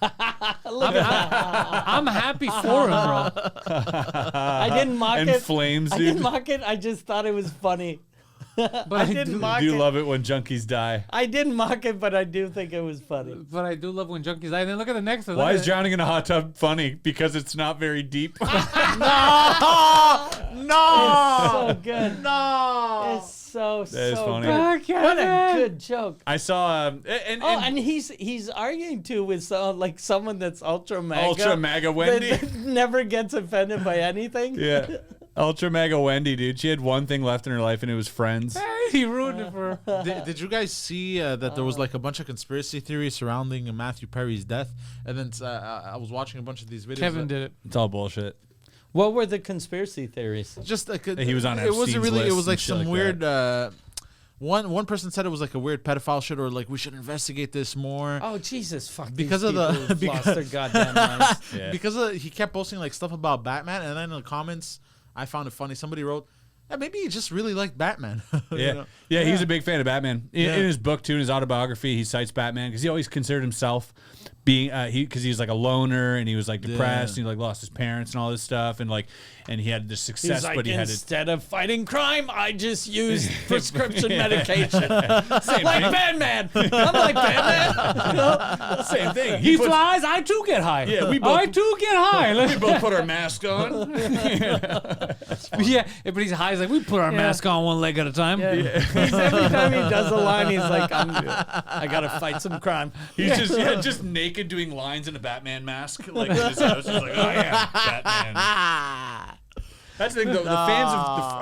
S1: I'm happy for him, bro.
S3: I didn't mock
S2: And
S3: it.
S2: flames,
S3: I
S2: dude.
S3: didn't mock it. I just thought it was funny.
S1: But
S3: I didn't mock
S2: Do you
S3: it.
S2: love it when junkies die?
S3: I didn't mock it, but I do think it was funny.
S1: But I do love when junkies die. And then look at the next one.
S2: Why
S1: Look
S2: is
S1: at-
S2: drowning in a hot tub funny? Because it's not very deep.
S4: No!
S3: So good.
S4: No!
S3: It's so
S2: That is funny.
S3: good.
S1: Ah,
S3: What a
S1: Kevin.
S3: good joke.
S2: I saw
S3: And he's arguing too with like someone that's ultra mega.
S2: Ultra Mega Wendy.
S3: that never gets offended by anything.
S2: Yeah. Ultra Mega Wendy, dude. She had one thing left in her life, and it was friends.
S1: He ruined it for her.
S4: Did you guys see that there was like a bunch of conspiracy theories surrounding Matthew Perry's death? And then I was watching a bunch of these videos.
S1: Kevin did it.
S2: It's all bullshit.
S3: What were the conspiracy theories?
S4: Just like
S2: He was on
S4: It wasn't
S2: Epstein's
S4: really. It
S2: list
S4: was
S2: and
S4: like
S2: shit
S4: some
S2: like
S4: weird. One person said it was like a weird pedophile shit, or like we should investigate this more.
S3: Oh Jesus, fuck!
S4: Because
S3: these
S4: of the-
S3: people who've lost their goddamn minds.
S2: Yeah.
S4: Because he kept posting like stuff about Batman, and then in the comments, I found it funny. Somebody wrote, "Yeah, maybe he just really liked Batman." You
S2: Yeah.
S4: know?
S2: Yeah, he's a big fan of Batman.
S4: Yeah.
S2: In his book, too, in his autobiography, he cites Batman because he always considered himself being because he was like a loner and he was like depressed and he like lost his parents and all this stuff and he had the success,
S3: He's like,
S2: but he had it.
S3: instead of fighting crime, I just use prescription medication.
S2: Same
S3: like
S2: thing.
S3: Batman. I'm like Batman.
S2: Same thing.
S1: He
S2: puts-
S1: flies, I too get high.
S2: Yeah, we both-
S1: I too get high.
S2: We both put our mask on.
S1: Yeah, but he's high. He's like, we put our mask on one leg at a time.
S3: He's, every time he does a line, he's like, I gotta fight some crime.
S2: He's just naked doing lines in a Batman mask. Like, in his house. He's like, oh yeah, Batman. That's the thing, though. The fans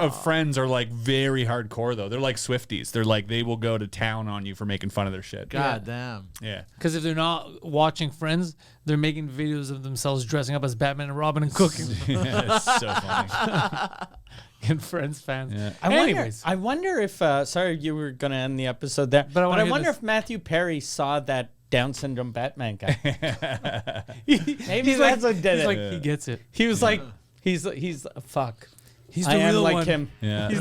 S2: of Friends are like very hardcore, though. They're like Swifties. They're like, they will go to town on you for making fun of their shit.
S4: God damn.
S2: Yeah.
S1: Because if they're not watching Friends, they're making videos of themselves dressing up as Batman and Robin and cooking.
S2: Yeah, it's so funny.
S1: fucking Friends fans.
S2: Yeah.
S1: Anyways.
S3: I wonder if sorry you were gonna end the episode there,
S1: But I
S3: I
S1: hear
S3: wonder
S1: this.
S3: if Matthew Perry saw that Down syndrome Batman guy. Maybe
S1: He's
S3: that's what did
S1: he's
S3: it.
S1: like, he gets it.
S3: He was like, he's fuck.
S1: He's
S3: I
S1: the
S3: am
S1: real
S3: like
S1: one.
S3: him.
S2: Yeah.
S1: He's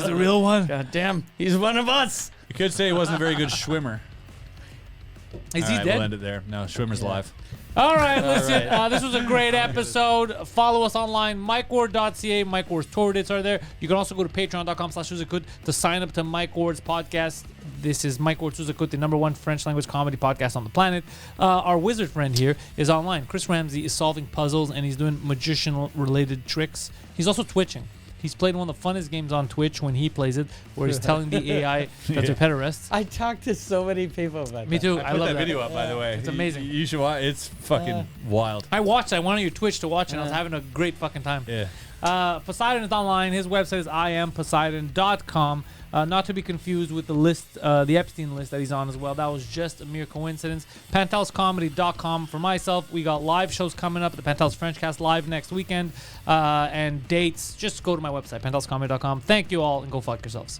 S1: the real one.
S3: God damn, he's one of us.
S2: You could say he wasn't a very good swimmer.
S1: Is
S2: All
S1: he
S2: right,
S1: dead?
S2: We'll end it there. No, Schwimmer's alive.
S1: All right, listen.
S3: right.
S1: This was a great episode. Follow us online, MikeWard.ca. Mike Ward's tour dates are there. You can also go to patreon.com/Suzakut to sign up to Mike Ward's podcast. This is Mike Ward Suzakut, the #1 French language comedy podcast on the planet. Our wizard friend here is online. Chris Ramsay is solving puzzles and he's doing magician-related tricks. He's also twitching. He's played one of the funnest games on Twitch when he plays it, where he's telling the AI that they're pet arrests.
S3: I talked to so many people about
S1: Me
S3: that.
S1: too.
S2: I
S1: I
S2: put
S1: love
S2: that video up, by the way.
S1: It's amazing.
S2: You should watch. It's fucking wild.
S1: I watched. I went on your Twitch to watch it. And I was having a great fucking time.
S2: Yeah.
S1: Poseidon is online. His website is IamPoseidon.com. Not to be confused with the list, the Epstein list that he's on as well. That was just a mere coincidence. PantelisComedy.com for myself. We got live shows coming up at the Pantelis Frenchcast live next weekend. And dates. Just go to my website, PantelisComedy.com. Thank you all and go fuck yourselves.